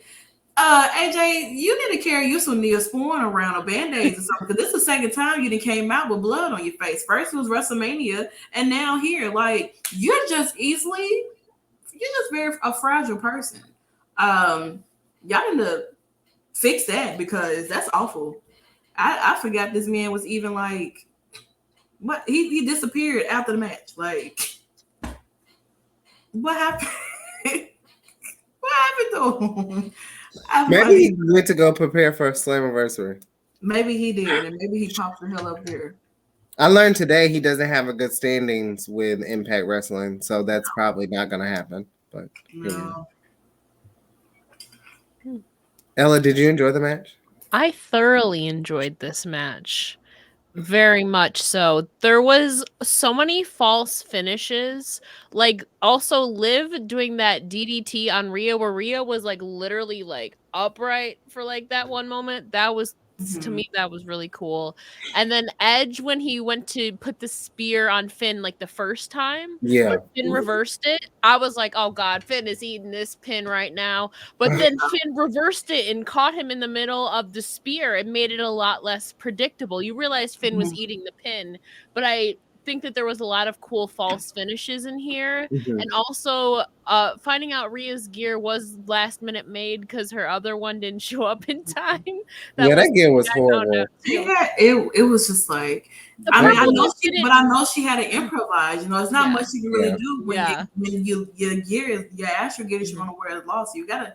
Speaker 1: AJ, you need to carry you some Neosporin around or Band-Aids or something, because this is the second time you done came out with blood on your face. First it was WrestleMania, and now here, you're just very a fragile person. Y'all need to fix that because that's awful. I forgot this man was even what he disappeared after the match. What happened? What happened to him?
Speaker 2: Maybe he went to go prepare for a Slammiversary.
Speaker 1: Maybe he did, and maybe he popped the hell up there.
Speaker 2: I learned today he doesn't have a good standings with Impact Wrestling, so that's probably not going to happen. But
Speaker 1: No.
Speaker 2: Ella, did you enjoy the match?
Speaker 3: I thoroughly enjoyed this match. Very much so. There was so many false finishes. Like also Liv doing that DDT on Rhea where Rhea was like literally like upright for like that one moment. That was to me that was really cool. And then Edge when he went to put the spear on Finn like the first time,
Speaker 2: Yeah.
Speaker 3: when Finn reversed it, I was like, "Oh god, Finn is eating this pin right now." But then Finn reversed it and caught him in the middle of the spear. It made it a lot less predictable. You realize Finn was eating the pin, but I think that there was a lot of cool false finishes in here. And also finding out Rhea's gear was last minute made because her other one didn't show up in time.
Speaker 2: That gear was horrible.
Speaker 1: Yeah, it was just like I know she had to improvise. You know, it's not much you can really do when your gear, your actual gear that you want to wear is lost. You gotta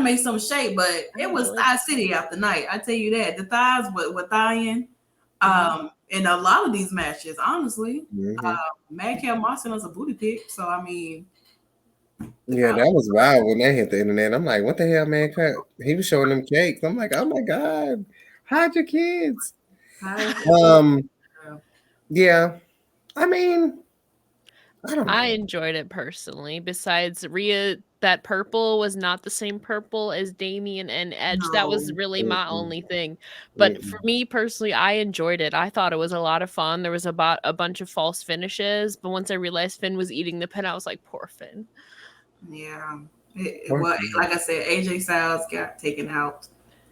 Speaker 1: make some shape. But it was Thigh City after night. I tell you that the thighs were thigh-in. In a lot of these matches, honestly, Madcap Monson was a booty pick. So I mean,
Speaker 2: yeah, that was wild when that hit the internet. I'm like, what the hell, Madcap? He was showing them cakes. I'm like, oh my god, hide your kids. Yeah, I mean, I don't know.
Speaker 3: I enjoyed it personally. Besides Rhea, that purple was not the same purple as Damien and Edge.
Speaker 1: No.
Speaker 3: That was really my only thing. But for me personally, I enjoyed it. I thought it was a lot of fun. There was about a bunch of false finishes, but once I realized Finn was eating the pin, I was like, poor Finn.
Speaker 1: Yeah. Well, like I said, AJ Styles got taken out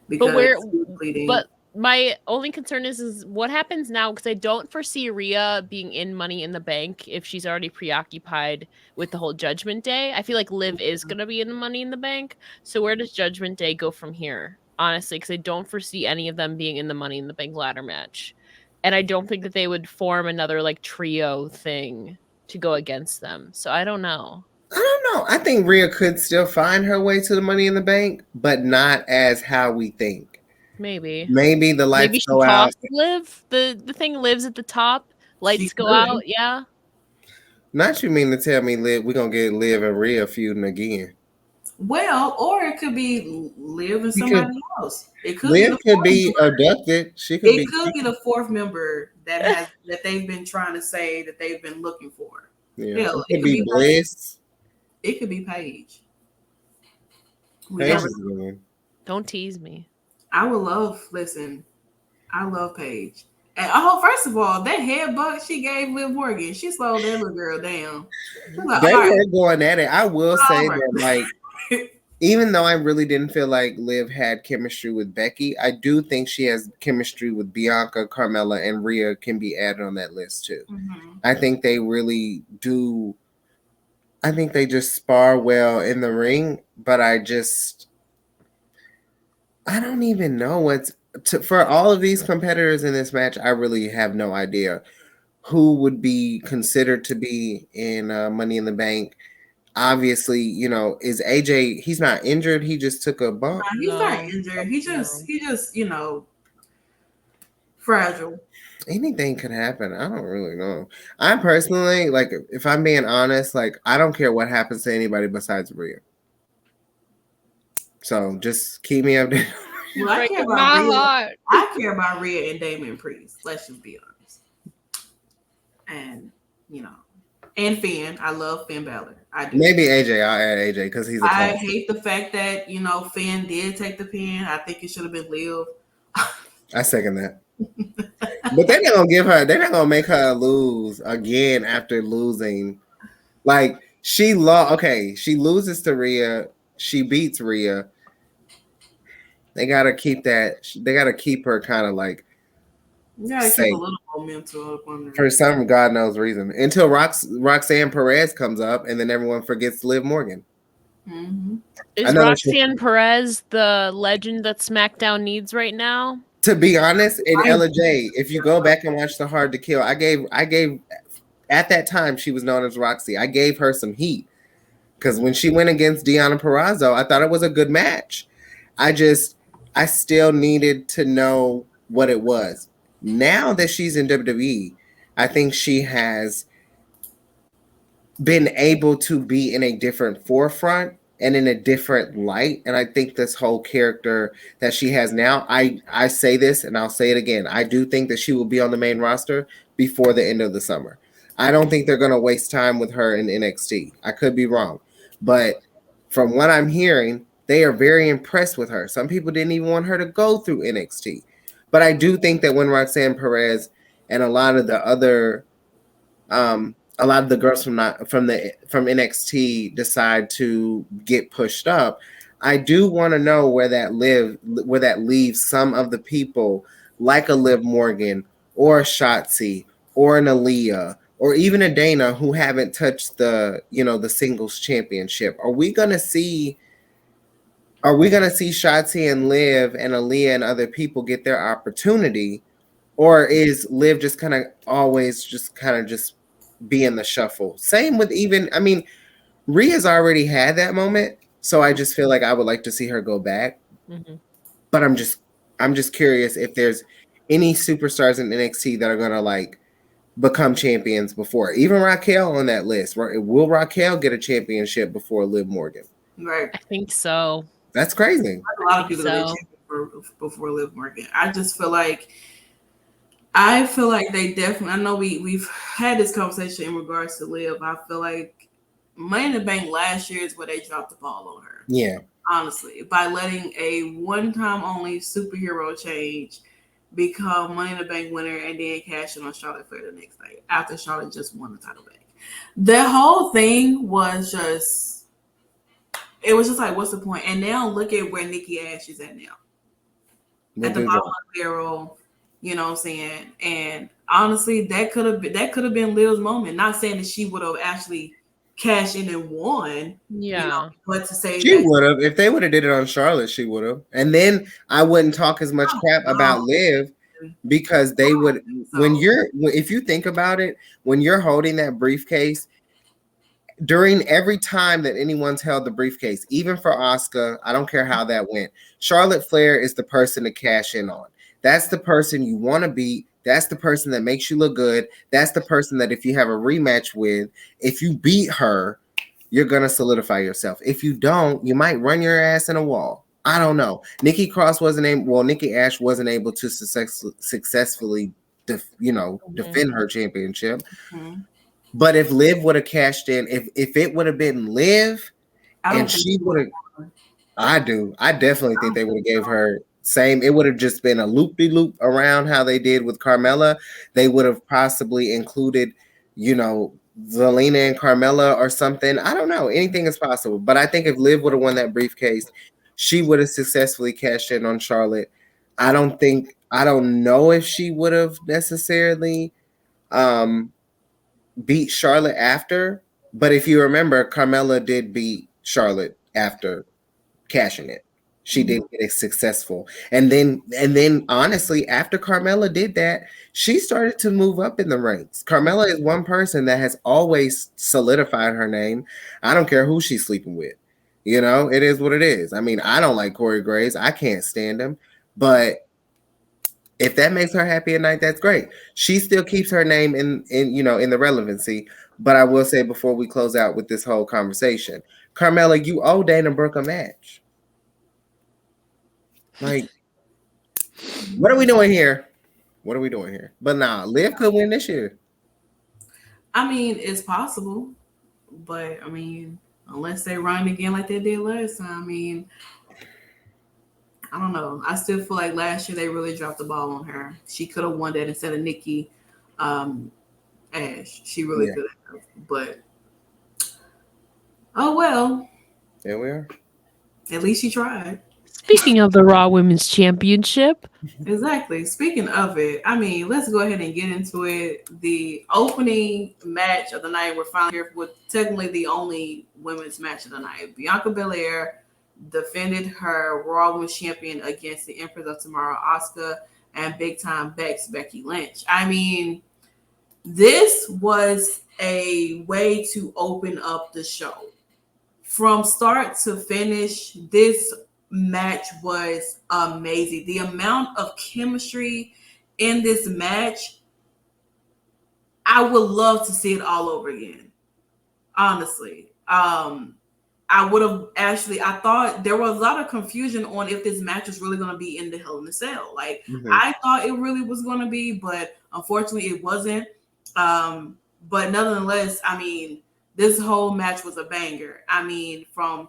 Speaker 1: because he was bleeding.
Speaker 3: But my only concern is what happens now, because I don't foresee Rhea being in Money in the Bank if she's already preoccupied with the whole Judgment Day. I feel like Liv is going to be in the Money in the Bank. So where does Judgment Day go from here? Honestly, because I don't foresee any of them being in the Money in the Bank ladder match. And I don't think that they would form another like trio thing to go against them. So I don't know.
Speaker 2: I don't know. I think Rhea could still find her way to the Money in the Bank, but not as how we think. Maybe the lights go out.
Speaker 3: Liv. The thing lives at the top. Lights go out. Yeah.
Speaker 2: Not you mean to tell me Liv we're gonna get Liv and Rhea feuding again?
Speaker 1: Well, or it could be Liv and somebody else. It could
Speaker 2: Liv could be abducted. She could be.
Speaker 1: It could be the fourth member that they've been trying to say that they've been looking for.
Speaker 2: Yeah, hell, it could be Bliss.
Speaker 1: It could be Paige.
Speaker 3: Don't tease me.
Speaker 1: I love Paige. And first of all, that headbutt she gave Liv Morgan, she slowed that little girl down.
Speaker 2: Like, they were going at it. I will say that, like, even though I really didn't feel like Liv had chemistry with Becky, I do think she has chemistry with Bianca, Carmella, and Rhea can be added on that list too. I think they really do. I think they just spar well in the ring, but I don't even know for all of these competitors in this match. I really have no idea who would be considered to be in Money in the Bank. Obviously, you know, is AJ? He's not injured. He just took a bump.
Speaker 1: No, he's not injured. He just, you know, fragile.
Speaker 2: Anything could happen. I don't really know. I personally, like, if I'm being honest, like, I don't care what happens to anybody besides Rhea. So just keep me updated.
Speaker 1: Well, I care about Rhea and Damien Priest. Let's just be honest. And you know, and Finn. I love Finn Balor. I do.
Speaker 2: Maybe AJ. I'll add AJ because he's.
Speaker 1: I hate the fact that Finn did take the pin. I think it should have been Liv.
Speaker 2: I second that. But they're not gonna give her. They're not gonna make her lose again after losing. Like she lost. Okay, she loses to Rhea. She beats Rhea. They gotta keep that. They gotta keep her kind of like.
Speaker 1: Yeah, keep a little momentum up on there.
Speaker 2: For some God knows reason, until Roxanne Perez comes up, and then everyone forgets Liv Morgan.
Speaker 1: Mm-hmm.
Speaker 3: Is Roxanne Perez the legend that SmackDown needs right now?
Speaker 2: To be honest, and Ella J, if you go back and watch the Hard to Kill, I gave at that time she was known as Roxy. I gave her some heat because when she went against Deonna Purrazzo, I thought it was a good match. I still needed to know what it was. Now that she's in WWE, I think she has been able to be in a different forefront and in a different light. And I think this whole character that she has now, I say this and I'll say it again. I do think that she will be on the main roster before the end of the summer. I don't think they're going to waste time with her in NXT. I could be wrong. But from what I'm hearing, they are very impressed with her. Some people didn't even want her to go through NXT. But I do think that when Roxanne Perez and a lot of the other a lot of the girls from NXT decide to get pushed up, I do want to know where that leaves some of the people like a Liv Morgan or a Shotzi or an Aaliyah or even a Dana who haven't touched the singles championship. Are we gonna see Shotzi and Liv and Aaliyah and other people get their opportunity? Or is Liv just kind of always just be in the shuffle? Same with Rhea's already had that moment, so I just feel like I would like to see her go back.
Speaker 3: Mm-hmm.
Speaker 2: But I'm just curious if there's any superstars in NXT that are gonna like become champions before even Raquel on that list. Right? Will Raquel get a championship before Liv Morgan?
Speaker 1: Right.
Speaker 3: I think so.
Speaker 2: That's crazy.
Speaker 1: A lot of people that before Liv Morgan. I feel like they definitely. I know we've had this conversation in regards to Liv. I feel like Money in the Bank last year is where they dropped the ball on her.
Speaker 2: Yeah,
Speaker 1: honestly, by letting a one-time only superhero change become Money in the Bank winner and then cash in on Charlotte Flair the next night after Charlotte just won the title back. The whole thing was just. It was just like, what's the point? And now look at where Nikki Ash is at now. At the bottom of the barrel. You know what I'm saying? And honestly, that could have been Liv's moment. Not saying that she would have actually cashed in and won.
Speaker 3: Yeah.
Speaker 1: But to say
Speaker 2: she would have. If they would have did it on Charlotte, she would have. And then I wouldn't talk as much crap about Liv because they would if you think about it, when you're holding that briefcase, during every time that anyone's held the briefcase, even for Asuka, I don't care how that went, Charlotte Flair is the person to cash in on. That's the person you want to beat. That's the person that makes you look good. That's the person that if you have a rematch with, if you beat her, you're going to solidify yourself. If you don't, you might run your ass in a wall. I don't know. Nikki Ash wasn't able to successfully defend her championship.
Speaker 1: Mm-hmm.
Speaker 2: But if Liv would have cashed in, if it would have been Liv and she would have, I definitely think they would have gave her same. It would have just been a loop-de-loop around how they did with Carmella. They would have possibly included, Zelina and Carmella or something. I don't know. Anything is possible. But I think if Liv would have won that briefcase, she would have successfully cashed in on Charlotte. I don't know if she would have necessarily beat Charlotte after. But if you remember, Carmella did beat Charlotte after cashing it. She did get it successful. And then honestly, after Carmella did that, she started to move up in the ranks. Carmella is one person that has always solidified her name. I don't care who she's sleeping with. It is what it is. I mean, I don't like Corey Graves. I can't stand him. But if that makes her happy at night, that's great. She still keeps her name in the relevancy. But I will say before we close out with this whole conversation, Carmella, you owe Dana Brooke a match. Like, what are we doing here? But nah, Liv could win this year.
Speaker 1: I mean, it's possible, but I mean, unless they run again like they did last time, I mean, I don't know. I still feel like last year they really dropped the ball on her. She could have won that instead of Nikki Ash. She really could have, but oh well.
Speaker 2: There we are.
Speaker 1: At least she tried.
Speaker 3: Speaking of the Raw Women's Championship.
Speaker 1: Exactly. Speaking of it, I mean, let's go ahead and get into it. The opening match of the night, we're finally here with technically the only women's match of the night. Bianca Belair defended her Raw Women's Champion against the Empress of Tomorrow, Asuka, and big time Becky Lynch. I mean, this was a way to open up the show. From start to finish, this match was amazing. The amount of chemistry in this match, I would love to see it all over again. Honestly. I would have actually, I thought there was a lot of confusion on if this match was really going to be in the Hell in a Cell. Like, I thought it really was going to be, but unfortunately it wasn't. But nonetheless, I mean, this whole match was a banger. I mean, from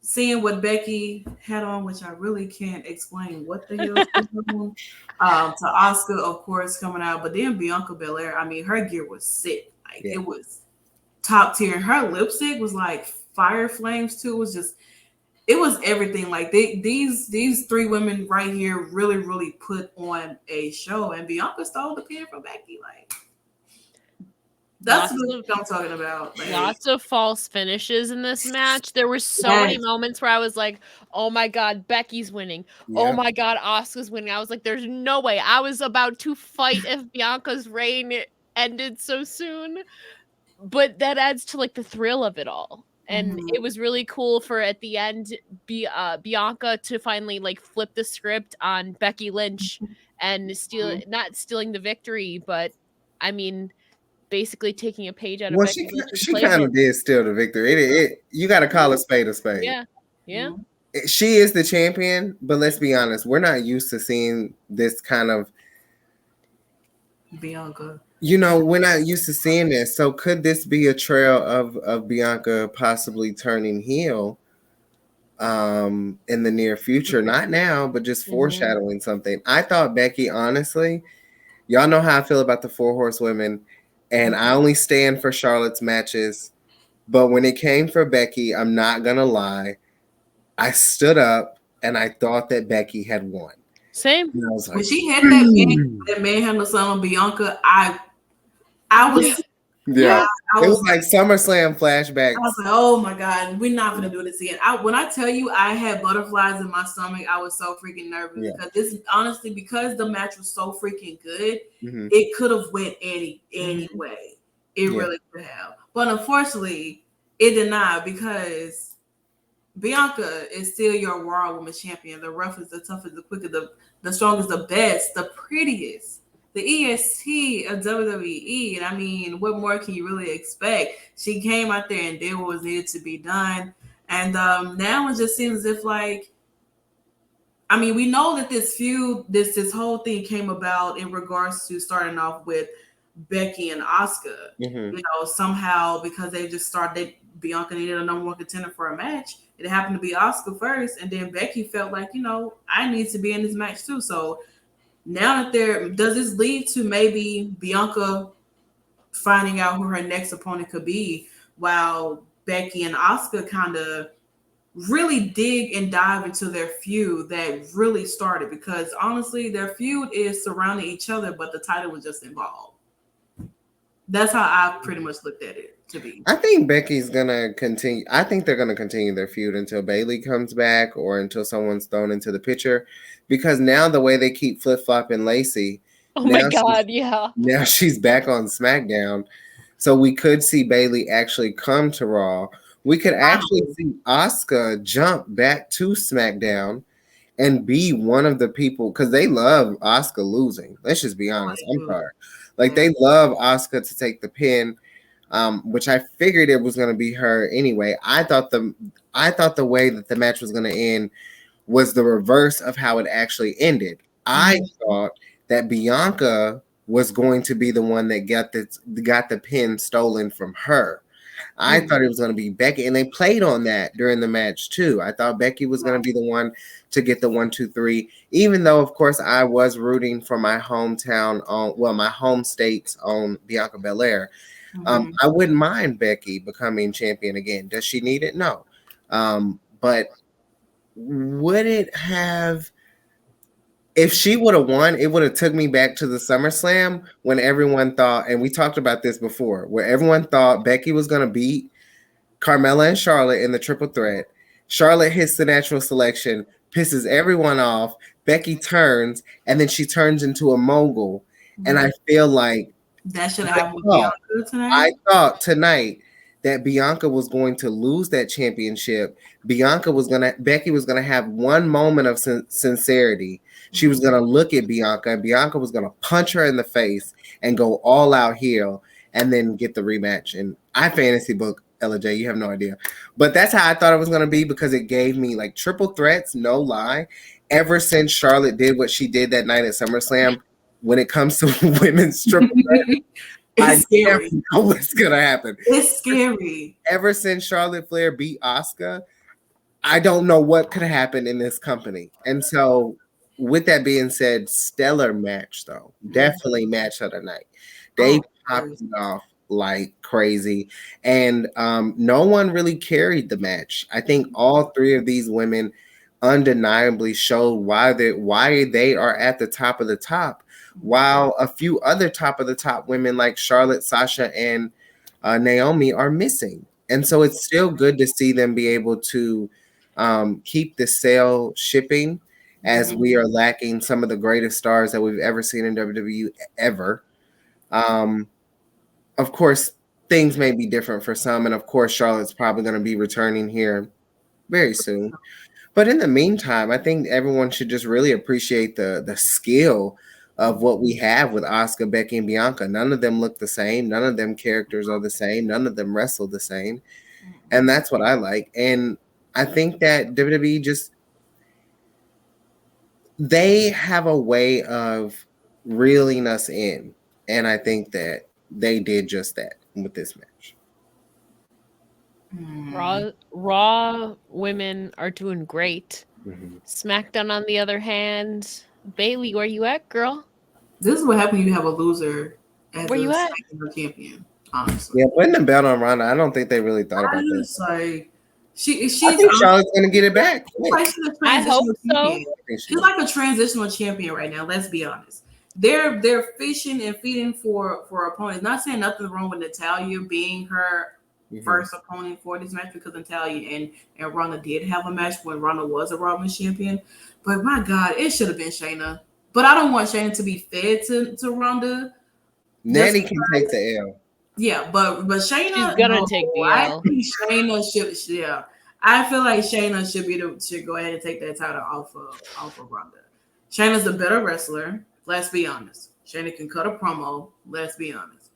Speaker 1: seeing what Becky had on, which I really can't explain what the hell she's doing, to Asuka, of course, coming out. But then Bianca Belair, I mean, her gear was sick. Like, it was top tier. Her lipstick was like fire flames too. It was everything. Like these three women right here really put on a show, and Bianca stole the pin from Becky. Like, that's what I'm talking about. Like,
Speaker 3: lots of false finishes in this match. There were so many moments where I was like, oh my god, Becky's winning. Yeah. Oh my god, Asuka's winning. I was like, there's no way. I was about to fight if Bianca's reign ended so soon. But that adds to like the thrill of it all. And it was really cool for at the end Bianca to finally like flip the script on Becky Lynch and not stealing the victory, but I mean basically taking a page out of Becky Lynch's
Speaker 2: she kind of did steal the victory. You got to call a spade a spade.
Speaker 3: Yeah.
Speaker 2: She is the champion, but let's be honest, we're not used to seeing this kind of
Speaker 1: Bianca.
Speaker 2: We're not used to seeing this. So could this be a trail of Bianca possibly turning heel in the near future? Not now, but just foreshadowing something. I thought Becky, honestly, y'all know how I feel about the 4 horsewomen, and I only stand for Charlotte's matches. But when it came for Becky, I'm not going to lie, I stood up and I thought that Becky had won.
Speaker 3: Same.
Speaker 2: And I was like,
Speaker 1: when she had that manhandle on Bianca, I was
Speaker 2: it was like SummerSlam flashbacks.
Speaker 1: I was like, oh my god, we're not gonna do this again. When I tell you I had butterflies in my stomach, I was so freaking nervous because this honestly, because the match was so freaking good, it could have went any way. It really could have. But unfortunately, it did not, because Bianca is still your Raw Women's Champion. The roughest, the toughest, the quickest, the strongest, the best, the prettiest, the EST of WWE. And I mean, what more can you really expect? She came out there and did what was needed to be done. And now it just seems as if, like, I mean, we know that this feud, this whole thing came about in regards to starting off with Becky and Asuka. Somehow, because they just started, Bianca needed a number 1 contender for a match. It happened to be Asuka first, and then Becky felt like, I need to be in this match too. So now that does this lead to maybe Bianca finding out who her next opponent could be, while Becky and Asuka kind of really dig and dive into their feud that really started? Because honestly, their feud is surrounding each other, but the title was just involved. That's how I pretty much looked at it to be.
Speaker 2: I think Becky's gonna continue. I think they're gonna continue their feud until Bayley comes back or until someone's thrown into the picture. Because now the way they keep flip-flopping Lacey,
Speaker 3: oh my god,
Speaker 2: now she's back on SmackDown, so we could see Bayley actually come to Raw. We could actually see Asuka jump back to SmackDown and be one of the people, because they love Asuka losing. Let's just be honest. I'm sorry. Like, they love Asuka to take the pin, which I figured it was going to be her anyway. I thought the way that the match was going to end was the reverse of how it actually ended. I thought that Bianca was going to be the one that got the pin stolen from her. I thought it was going to be Becky, and they played on that during the match too. I thought Becky was going to be the one to get the 1, 2, 3, even though, of course, I was rooting for my hometown my home state's own Bianca Belair. I wouldn't mind Becky becoming champion again. Does she need it? No. But would it have, if she would have won, it would have took me back to the SummerSlam when everyone thought, and we talked about this before, where everyone thought Becky was going to beat Carmella and Charlotte in the triple threat. Charlotte hits the natural selection, pisses everyone off. Becky turns, and then she turns into a mogul. And I feel like
Speaker 1: that should have happened with Bianca tonight.
Speaker 2: I thought tonight that Bianca was going to lose that championship. Becky was gonna have one moment of sincerity. She was gonna look at Bianca, and Bianca was gonna punch her in the face and go all out heel, and then get the rematch. And I fantasy book Ella J, you have no idea, but that's how I thought it was gonna be, because it gave me like triple threats, no lie. Ever since Charlotte did what she did that night at SummerSlam, when it comes to women's triple threat, I never know what's gonna happen.
Speaker 1: It's scary.
Speaker 2: Ever since Charlotte Flair beat Asuka, I don't know what could happen in this company. And so, with that being said, stellar match though. Definitely match of the night. They popped it off like crazy, and no one really carried the match. I think all three of these women undeniably showed why they are at the top of the top, while a few other top of the top women like Charlotte, Sasha, and Naomi are missing. And so it's still good to see them be able to keep the sale shipping, as we are lacking some of the greatest stars that we've ever seen in WWE ever. Of course, things may be different for some, and of course, Charlotte's probably going to be returning here very soon. But in the meantime, I think everyone should just really appreciate the skill of what we have with Asuka, Becky, and Bianca. None of them look the same. None of them characters are the same. None of them wrestle the same. And that's what I like. And I think that WWE they have a way of reeling us in. And I think that they did just that with this match.
Speaker 3: Raw women are doing great. SmackDown, on the other hand, Bailey, where you at, girl?
Speaker 1: This is what happens when you have a loser as
Speaker 3: where you at?
Speaker 1: Champion. Honestly,
Speaker 2: yeah, putting the belt on Ronda, I don't think they really thought about this.
Speaker 1: Like she's
Speaker 2: I think Charlotte's gonna get it back.
Speaker 3: I hope so.
Speaker 1: She's like a transitional champion right now. Let's be honest. They're fishing and feeding for opponents. Not saying nothing wrong with Natalya being her first opponent for this match, because Natalya and Ronda did have a match when Ronda was a Raw Women's Champion. But my God, it should have been Shayna. But I don't want Shayna to be fed to Ronda.
Speaker 2: Natty can take the L.
Speaker 1: Yeah, but Shayna,
Speaker 3: she's gonna take the L.
Speaker 1: I think Shayna should. Yeah, I feel like Shayna should go ahead and take that title off of Ronda. Shayna's the better wrestler. Let's be honest. Shayna can cut a promo. Let's be honest.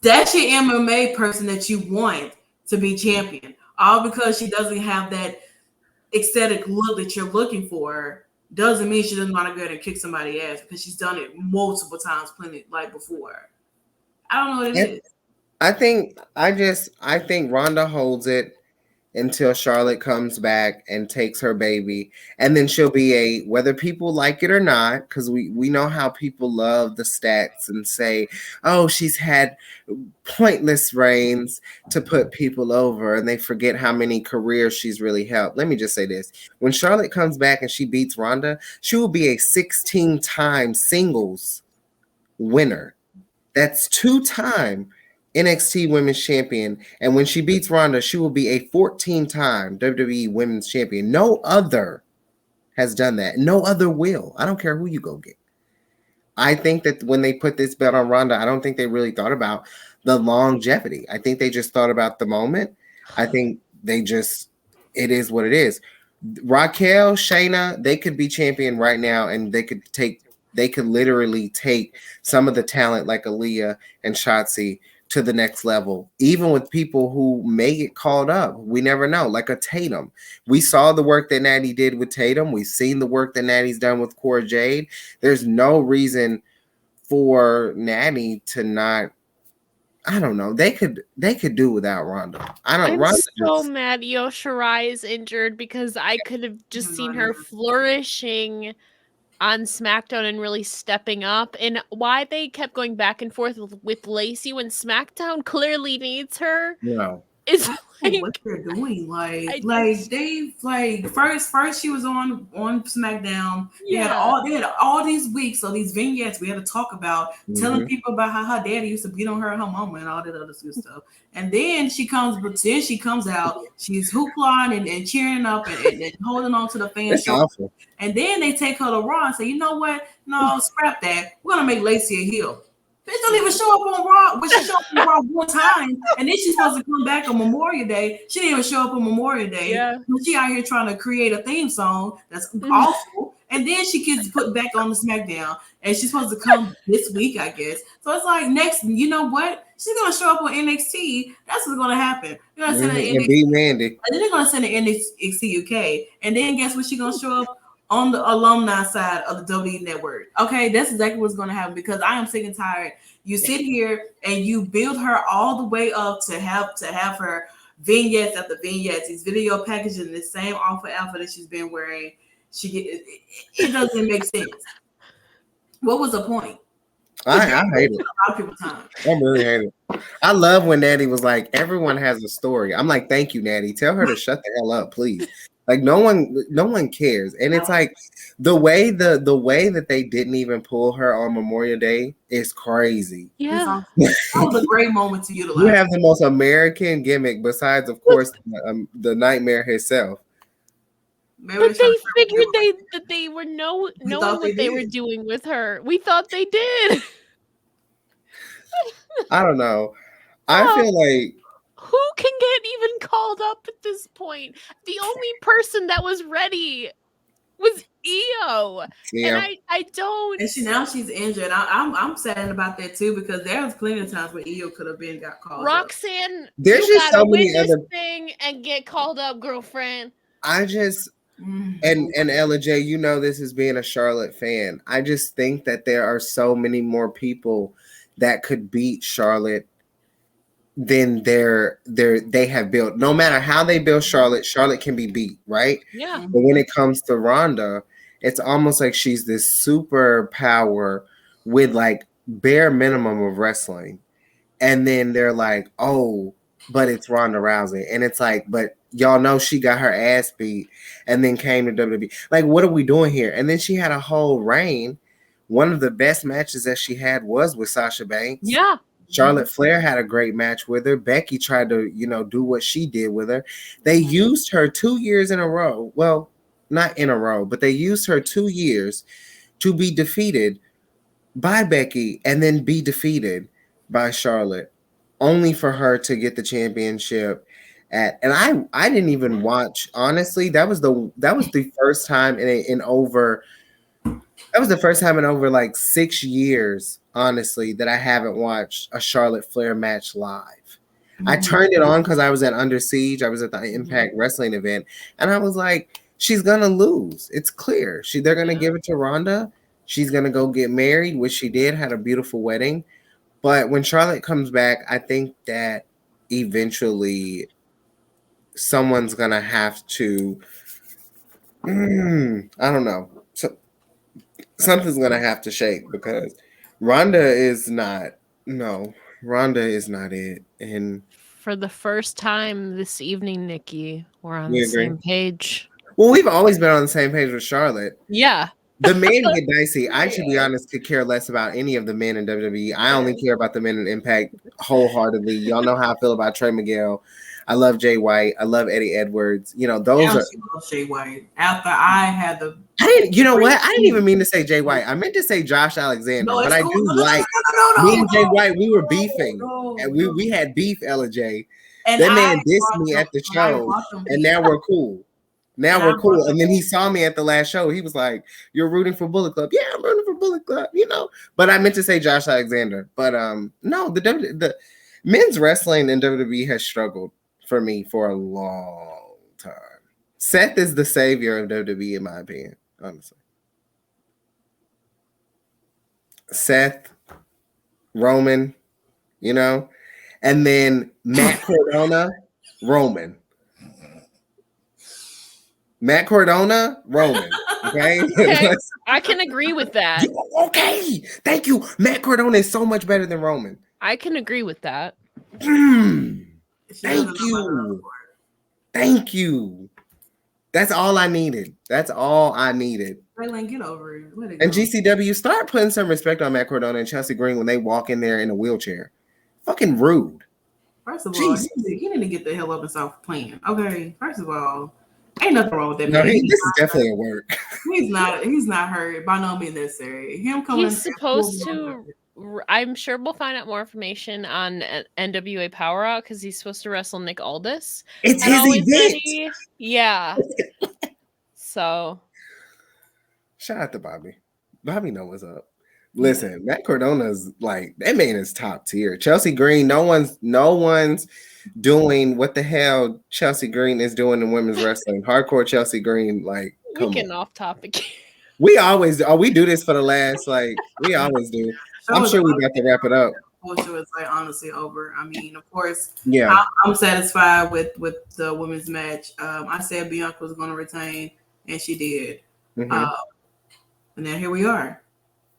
Speaker 1: That's your MMA person that you want to be champion. All because she doesn't have that aesthetic look that you're looking for doesn't mean she doesn't want to go ahead and kick somebody's ass, because she's done it multiple times, plenty like before. I don't know what it is.
Speaker 2: I think Ronda holds it until Charlotte comes back and takes her baby, and then she'll be whether people like it or not, because we know how people love the stats and say, oh, she's had pointless reigns to put people over, and they forget how many careers she's really helped. Let me just say this: when Charlotte comes back and she beats Ronda, she will be a 16-time singles winner. That's 2-time NXT Women's Champion, and when she beats Ronda, she will be a 14-time WWE Women's Champion. No other has done that. No other will. I don't care who you go get. I think that when they put this belt on Ronda, I don't think they really thought about the longevity. I think they just thought about the moment. I think it is what it is. Raquel, Shayna, they could be champion right now, and they could literally take some of the talent like Aaliyah and Shotzi to the next level, even with people who may get called up. We never know, like a Tatum. We saw the work that Natty did with Tatum. We've seen the work that Natty's done with Cora Jade. There's no reason for Natty to not. I don't know. They could do without Ronda.
Speaker 3: I'm so mad Io Shirai is injured, because I could have just seen her flourishing on SmackDown and really stepping up. And why they kept going back and forth with Lacey when SmackDown clearly needs her.
Speaker 2: No.
Speaker 3: It's like
Speaker 1: what they're doing. First she was on SmackDown.
Speaker 3: Yeah.
Speaker 1: They had all these weeks, so these vignettes we had to talk about, telling people about how her daddy used to beat on her mama and all that other good stuff. And then she comes out, she's hoopling and cheering up and holding on to the fans. And then they take her to Raw and say, you know what? No, scrap that. We're gonna make Lacey a heel. Bitch don't even show up on Raw, but she showed up on Raw one time, and then she's supposed to come back on Memorial Day. She didn't even show up on Memorial Day.
Speaker 3: Yeah.
Speaker 1: But she out here trying to create a theme song that's awful, and then she gets put back on the SmackDown, and she's supposed to come this week, I guess. So it's like next, you know what? She's gonna show up on NXT. That's what's gonna happen. They're gonna send her
Speaker 2: and be Mandy.
Speaker 1: and then they're gonna send her NXT UK, and then guess what? She's gonna show up on the alumni side of the WWE network. Okay, that's exactly what's going to happen because I am sick and tired. You sit here and you build her all the way up to have her vignettes after vignettes, these video packages in the same awful outfit that she's been wearing. It doesn't make sense. What was the point?
Speaker 2: I hate it.
Speaker 1: A lot of people's time.
Speaker 2: I really hate it. I love when Natty was like, everyone has a story. I'm like, thank you, Natty. Tell her to shut the hell up, please. Like no one cares. And it's like the way that they didn't even pull her on Memorial Day is crazy.
Speaker 3: Yeah.
Speaker 1: That was a great moment to utilize.
Speaker 2: You have the most American gimmick besides, of course, the Nightmare herself.
Speaker 3: But they figured that they were knowing what they were doing with her. We thought they did.
Speaker 2: I don't know. I feel like
Speaker 3: who can get even called up at this point? The only person that was ready was Io.
Speaker 2: Yeah.
Speaker 3: And I don't.
Speaker 1: And she's injured. I'm sad about that too because there was plenty of times where Io could have got called
Speaker 3: Roxanne,
Speaker 2: up. There's
Speaker 3: you
Speaker 2: just
Speaker 3: gotta
Speaker 2: so many
Speaker 3: win this
Speaker 2: other
Speaker 3: thing and get called up, girlfriend.
Speaker 2: I just and Ella J, you know this as being a Charlotte fan. I just think that there are so many more people that could beat Charlotte than they have built. No matter how they build Charlotte can be beat, right?
Speaker 3: Yeah.
Speaker 2: But when it comes to Ronda, it's almost like she's this superpower with like bare minimum of wrestling. And then they're like, oh, but it's Ronda Rousey. And it's like, but y'all know she got her ass beat and then came to WWE. Like, what are we doing here? And then she had a whole reign. One of the best matches that she had was with Sasha Banks.
Speaker 3: Yeah.
Speaker 2: Charlotte Flair had a great match with her. Becky tried to, do what she did with her. They used her 2 years in a row. Well, not in a row, but they used her 2 years to be defeated by Becky and then be defeated by Charlotte, only for her to get the championship. And I didn't even watch. Honestly, that was the first time in over. That was the first time in over like 6 years, honestly, that I haven't watched a Charlotte Flair match live. I turned it on because I was at Under Siege. I was at the Impact Wrestling event, and I was like, she's gonna lose. It's clear. They're gonna give it to Ronda. She's gonna go get married, which she did, had a beautiful wedding. But when Charlotte comes back, I think that eventually someone's gonna have to. I don't know. Something's gonna have to shake because Ronda is not it. And
Speaker 3: for the first time this evening, Nikki, we're on the same page.
Speaker 2: Well, we've always been on the same page with Charlotte.
Speaker 3: Yeah.
Speaker 2: The men get dicey. I, to be honest, could care less about any of the men in WWE. I only care about the men in Impact wholeheartedly. Y'all know how I feel about Trey Miguel. I love Jay White. I love Eddie Edwards. Those are.
Speaker 1: Jay White. After I had the.
Speaker 2: I didn't. You know what? I didn't even mean to say Jay White. I meant to say Josh Alexander. But I do like me and Jay White. We were beefing, and we had beef. Ella J. And that man dissed me at the show, and now we're cool. We're cool. And then he saw me at the last show. He was like, "You're rooting for Bullet Club." Yeah, I'm rooting for Bullet Club. But I meant to say Josh Alexander. But no, the men's wrestling in WWE has struggled for me for a long time. Seth is the savior of WWE, in my opinion, honestly. Seth, Roman, and then Matt Cardona, Roman. Matt Cardona, Roman. Okay?
Speaker 3: Okay. I can agree with that.
Speaker 2: Okay. Thank you. Matt Cardona is so much better than Roman.
Speaker 3: I can agree with that.
Speaker 2: Thank you. That's all I needed.
Speaker 1: Raylan, get over it.
Speaker 2: And GCW, start putting some respect on Matt Cardona and Chelsea Green when they walk in there in a wheelchair. Fucking rude.
Speaker 1: First of all, he need to get the hell up and stop playing. Okay. First of all, ain't nothing wrong with that.
Speaker 2: No, this is definitely a work.
Speaker 1: He's not hurt by no means necessary. Him coming.
Speaker 3: He's supposed to I'm sure we'll find out more information on NWA Power Out because he's supposed to wrestle Nick Aldis.
Speaker 2: It's
Speaker 3: And
Speaker 2: his
Speaker 3: Always
Speaker 2: event.
Speaker 3: Ready. Yeah. So
Speaker 2: shout out to Bobby. Bobby know what's up. Listen, Matt Cardona's like, that man is top tier. Chelsea Green, no one's doing what the hell Chelsea Green is doing in women's wrestling. Hardcore Chelsea Green, like,
Speaker 3: we getting off topic.
Speaker 2: We always we do this for the last, like, we always do. I'm sure we got to wrap it up.
Speaker 1: Bullshit is like honestly over. I mean, of course,
Speaker 2: yeah,
Speaker 1: I'm satisfied with the women's match. I said Bianca was going to retain, and she did.
Speaker 2: Mm-hmm.
Speaker 1: And now here we are.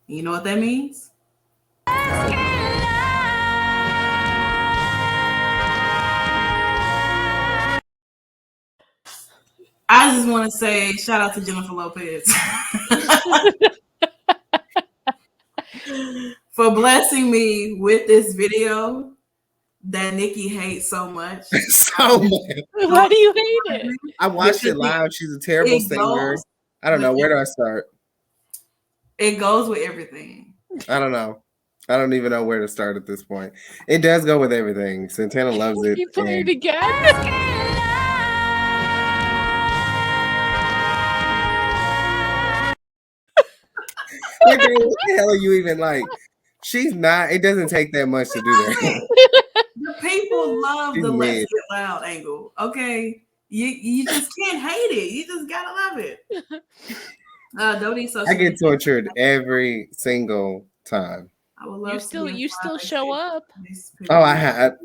Speaker 1: You know what that means? I just want to say shout out to Jennifer Lopez for blessing me with this video that Nikki hates so much.
Speaker 2: So much.
Speaker 3: Why do you hate it?
Speaker 2: I watched it live. She's a terrible singer. I don't know. Where do I start?
Speaker 1: It goes with everything.
Speaker 2: I don't know. I don't even know where to start at this point. It does go with everything. Santana loves it.
Speaker 3: You play it again?
Speaker 2: Like, what the hell are you even like? She's not. It doesn't take that much to do that.
Speaker 1: The people love the let's get loud angle. Okay, you just can't hate it. You just gotta love it. Don't eat social.
Speaker 2: I get tortured every single time.
Speaker 1: I would love
Speaker 3: you still show up.
Speaker 2: Oh, I had.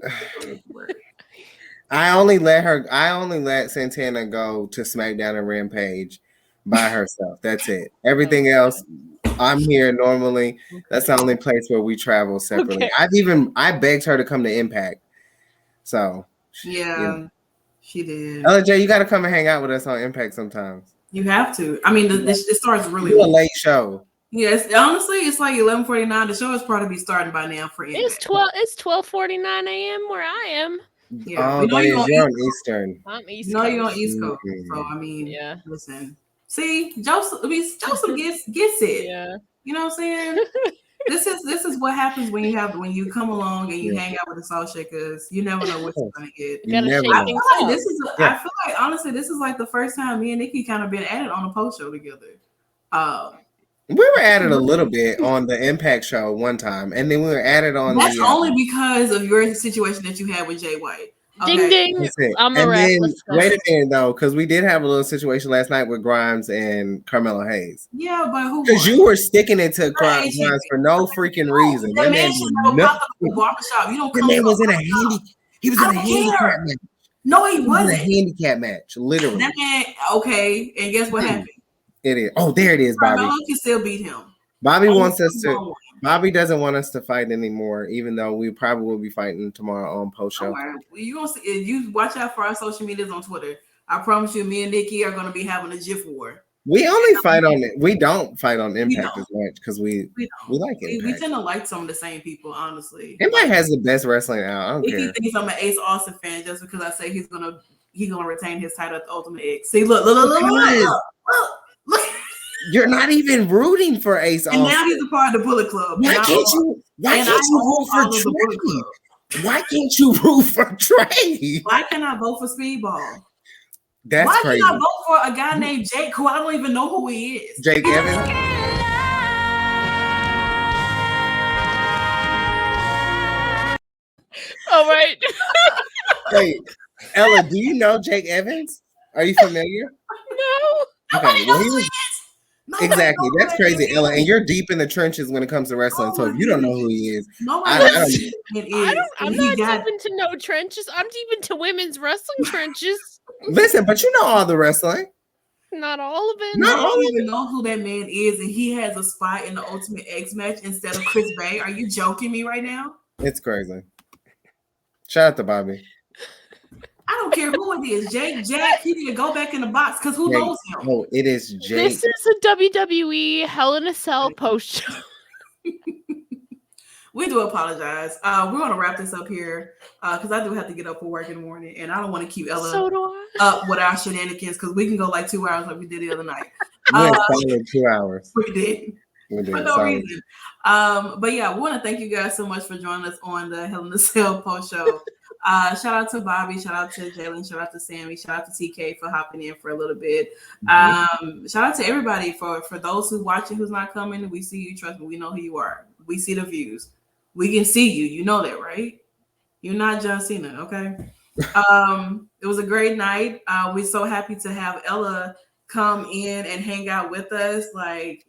Speaker 2: I only let Santana go to SmackDown and Rampage by herself. That's it. Everything else, I'm here normally. That's the only place where we travel separately. Okay. I begged her to come to Impact. So
Speaker 1: yeah, she did.
Speaker 2: LJ, you got to come and hang out with us on Impact sometimes.
Speaker 1: You have to. I mean, it starts really
Speaker 2: late. A late show.
Speaker 1: Yes, honestly, it's like 11:49. The show is probably be starting by now for Impact.
Speaker 3: It's 12:49 a.m. where I am.
Speaker 2: Yeah, you're on Eastern.
Speaker 3: I'm East.
Speaker 1: No, you're on East Coast. So I mean, yeah. Listen, see, Joseph gets it.
Speaker 3: Yeah.
Speaker 1: You know what I'm saying? This is what happens when you come along and you hang out with the Salt Shakers. You never know what you're gonna get. I feel like honestly, this is like the first time me and Nikki kind of been at it on a post show together.
Speaker 2: We were at it a little bit on the Impact show one time, and then we were at it on.
Speaker 1: That's only because of your situation that you had with Jay White.
Speaker 3: Okay. Ding ding! I'm a
Speaker 2: wait a minute though, because we did have a little situation last night with Grimes and Carmelo Hayes.
Speaker 1: Yeah, but who?
Speaker 2: Because you were sticking it to Grimes for no freaking reason.
Speaker 1: That man should never popped up in the barbershop. You don't.
Speaker 2: That man was in a He was in a handicap match.
Speaker 1: No, he wasn't.
Speaker 2: In a handicap match, literally.
Speaker 1: That man. Okay, and guess what happened?
Speaker 2: It is. Oh, there it is, Bobby.
Speaker 1: Carmelo can still beat him.
Speaker 2: Bobby wants us to. Bobby doesn't want us to fight anymore, even though we probably will be fighting tomorrow on post show.
Speaker 1: Right. You gonna see? You watch out for our social medias on Twitter. I promise you, me and Nikki are gonna be having a GIF war.
Speaker 2: We only fight on it. We don't fight on Impact as much because we like it.
Speaker 1: We tend to like some of the same people, honestly.
Speaker 2: Impact has the best wrestling out. I don't care.
Speaker 1: He thinks I'm an Ace Austin fan just because I say he's gonna retain his title at the Ultimate X. See, look.
Speaker 2: You're not even rooting for Ace Austin.
Speaker 1: And now he's a part of the Bullet Club.
Speaker 2: Why can't you root for Trey? Why can't you root for Trey?
Speaker 1: Why can't I vote for Speedball?
Speaker 2: Why crazy.
Speaker 1: Can't I vote for a guy named Jake who I don't even know who he is?
Speaker 2: Jake Evans?
Speaker 3: All right.
Speaker 2: Wait, Ella, do you know Jake Evans? Are you familiar?
Speaker 3: No.
Speaker 2: Okay, well, he was... Exactly. That's crazy, Ella. And you're deep in the trenches when it comes to wrestling. So if you don't know who he is,
Speaker 3: I'm not deep into no trenches. I'm deep into women's wrestling trenches.
Speaker 2: Listen, but you know all the wrestling.
Speaker 3: Not all of it.
Speaker 1: I don't even know who that man is, and he has a spot in the Ultimate X match instead of Chris Bay. Are you joking me right now?
Speaker 2: It's crazy. Shout out to Bobby.
Speaker 1: I don't care who it is. Jack, he need to go back in the box because who knows him?
Speaker 2: Oh, it is Jake.
Speaker 3: This is a WWE Hell in a Cell post show.
Speaker 1: We do apologize. We're going to wrap this up here because I do have to get up for work in the morning, and I don't want to keep Ella up with our shenanigans because we can go like 2 hours like we did the other night.
Speaker 2: We had 2 hours.
Speaker 1: We did. For no reason. But yeah, we want to thank you guys so much for joining us on the Hell in the Cell post show. Shout out to Bobby, shout out to Jalen, shout out to Sammy, shout out to TK for hopping in for a little bit. Shout out to everybody for those who watching who's not coming. We see you, trust me, we know who you are. We see the views. We can see you. You know that, right? You're not John Cena, okay? It was a great night. We're so happy to have Ella come in and hang out with us. Like,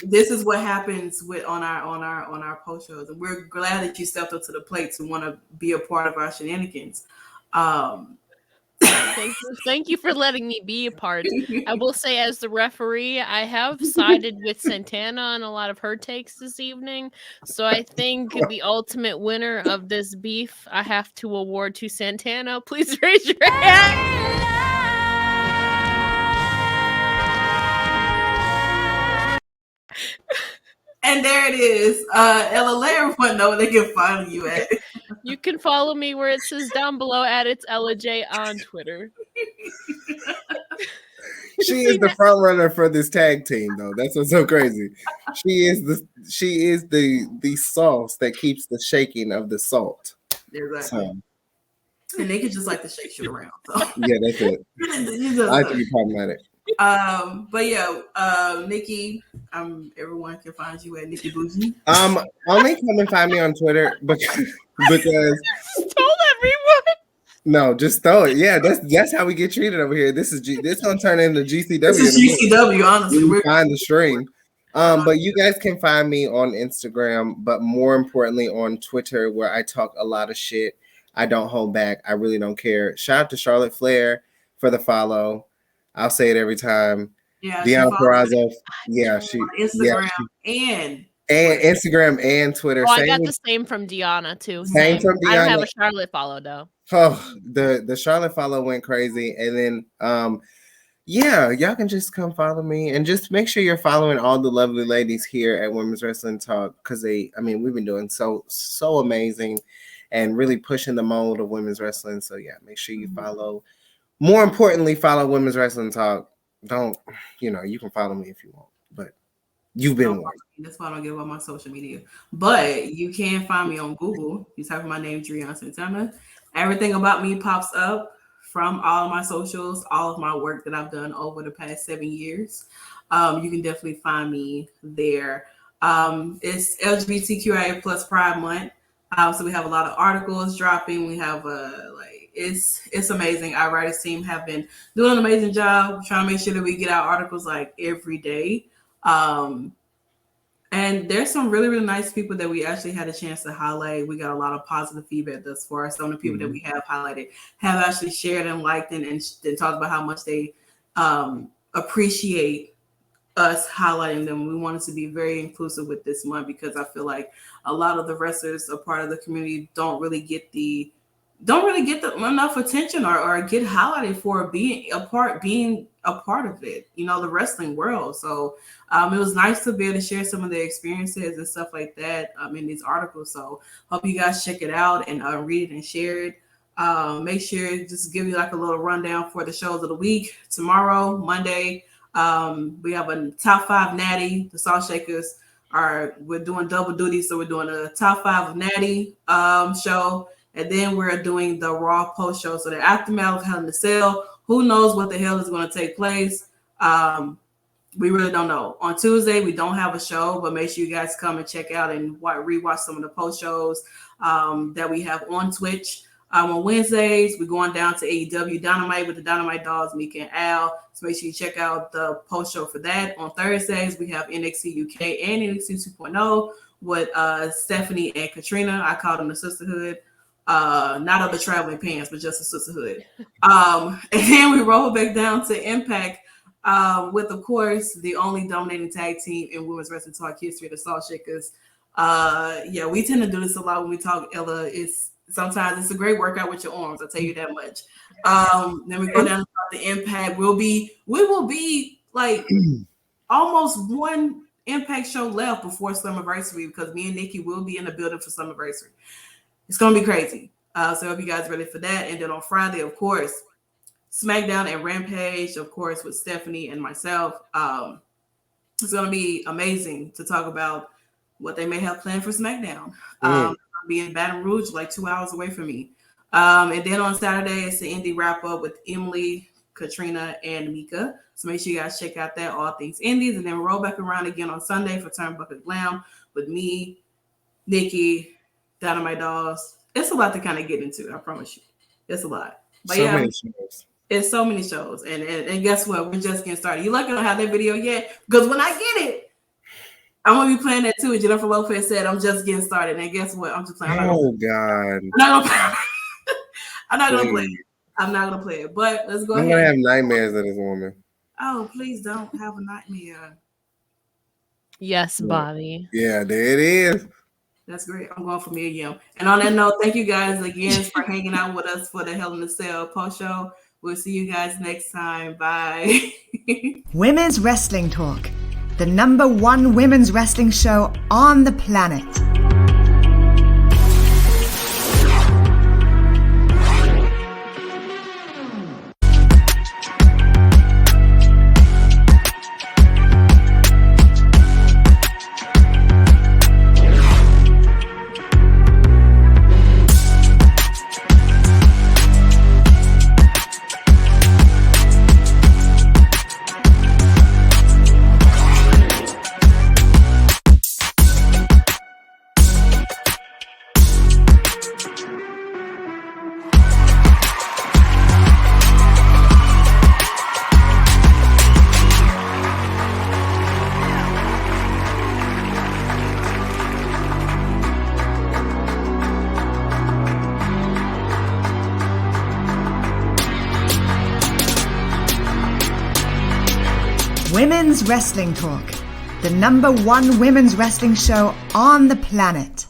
Speaker 1: this is what happens with on our post shows, and we're glad that you stepped up to the plate to want to be a part of our shenanigans.
Speaker 3: Thank you for letting me be a part. I will say, as the referee, I have sided with Santana on a lot of her takes this evening. So I think the ultimate winner of this beef, I have to award to Santana. Please raise your hand.
Speaker 1: And there it is. Ella, let everyone know where they can follow you at.
Speaker 3: You can follow me where it says down below at it's Ella J on Twitter.
Speaker 2: She is the front runner for this tag team, though. That's what's so crazy. She is the sauce that keeps the shaking of the salt.
Speaker 1: Exactly. So. And they could just like to shake shit around. So.
Speaker 2: Yeah, that's it. I think it's problematic.
Speaker 1: But yeah, Nikki, everyone can find you at Nikki Bougie.
Speaker 2: Only come and find me on Twitter because
Speaker 3: told everyone.
Speaker 2: No, just throw it. Yeah, that's how we get treated over here. This gonna turn into GCW.
Speaker 1: This is GCW, honestly.
Speaker 2: We find the stream. But you guys can find me on Instagram, but more importantly on Twitter, where I talk a lot of shit. I don't hold back. I really don't care. Shout out to Charlotte Flair for the follow. I'll say it every time.
Speaker 1: Yeah,
Speaker 2: Deanna Purrazzo. Yeah,
Speaker 1: Instagram and
Speaker 2: Instagram and Twitter.
Speaker 3: Oh, I got the same from Deanna too.
Speaker 2: Same from Deanna.
Speaker 3: I don't have a Charlotte follow though.
Speaker 2: Oh, the Charlotte follow went crazy, and then yeah, y'all can just come follow me and just make sure you're following all the lovely ladies here at Women's Wrestling Talk, because we've been doing so amazing and really pushing the mold of women's wrestling. So yeah, make sure you follow. More importantly, follow Women's Wrestling Talk. Don't, you can follow me if you want, but you've been warned.
Speaker 1: That's why I don't give up my social media. But you can find me on Google. You type in my name, Drian Santana. Everything about me pops up from all of my socials, all of my work that I've done over the past 7 years. You can definitely find me there. It's LGBTQIA plus Pride Month. So we have a lot of articles dropping. We have it's amazing. Our writers team have been doing an amazing job trying to make sure that we get our articles like every day. And there's some really, really nice people that we actually had a chance to highlight. We got a lot of positive feedback thus far. Some of the people that we have highlighted have actually shared and liked and talked about how much they appreciate us highlighting them. We wanted to be very inclusive with this month because I feel like a lot of the wrestlers, a part of the community, don't really get enough attention or get highlighted for being a part of it, the wrestling world. So it was nice to be able to share some of their experiences and stuff like that in these articles. So hope you guys check it out and read it and share it. Make sure just give you like a little rundown for the shows of the week. Tomorrow, Monday, we have a top 5 Natty. The Salt Shakers we're doing double duty, so we're doing a top 5 of Natty show. And then we're doing the Raw post show. So the aftermath of Hell in the Cell. Who knows what the hell is going to take place? We really don't know. On Tuesday, we don't have a show, but make sure you guys come and check out and rewatch some of the post shows that we have on Twitch. On Wednesdays, we're going down to AEW Dynamite with the Dynamite Dogs, Mika and Al. So make sure you check out the post show for that. On Thursdays, we have NXT UK and NXT 2.0 with Stephanie and Katrina. I call them the Sisterhood. Not of the traveling pants, but just a sisterhood. And then we roll back down to Impact with, of course, the only dominating tag team in women's wrestling talk history, the Salt Shakers. Yeah, we tend to do this a lot when we talk, Ella. Sometimes it's a great workout with your arms, I'll tell you that much. Then we go down to the Impact. We will be like almost one Impact show left before Slammiversary, because me and Nikki will be in the building for Slammiversary. It's going to be crazy. So I hope you guys are ready for that. And then on Friday, of course, SmackDown and Rampage, of course, with Stephanie and myself. It's going to be amazing to talk about what they may have planned for SmackDown.
Speaker 2: Mm.
Speaker 1: I'll be in Baton Rouge, like 2 hours away from me. And then on Saturday, it's the indie wrap up with Emily, Katrina, and Mika. So make sure you guys check out that, all things indies. And then we'll roll back around again on Sunday for Turnbuckle Glam with me, Nikki, Dynamite Dolls. It's a lot to kind of get into, I promise you. It's a lot. But
Speaker 2: so
Speaker 1: yeah,
Speaker 2: many shows.
Speaker 1: It's so many shows. And guess what? We're just getting started. You lucky I don't have that video yet? Because when I get it, I'm going to be playing that too. Jennifer Lopez said, I'm just getting started. And guess what? I'm just playing.
Speaker 2: Oh, God.
Speaker 1: I'm not going to play it. I'm not going to play it. But let's go ahead.
Speaker 2: I'm going to have nightmares of this woman.
Speaker 1: Oh, please don't have a nightmare.
Speaker 3: Yes, Bobby.
Speaker 2: Yeah, there it is.
Speaker 1: That's great. I'm going for me again. And on that note, thank you guys again for hanging out with us for the Hell in a Cell post show. We'll see you guys next time. Bye.
Speaker 4: Women's Wrestling Talk, the #1 women's wrestling show on the planet. Women's Wrestling Talk, the #1 women's wrestling show on the planet.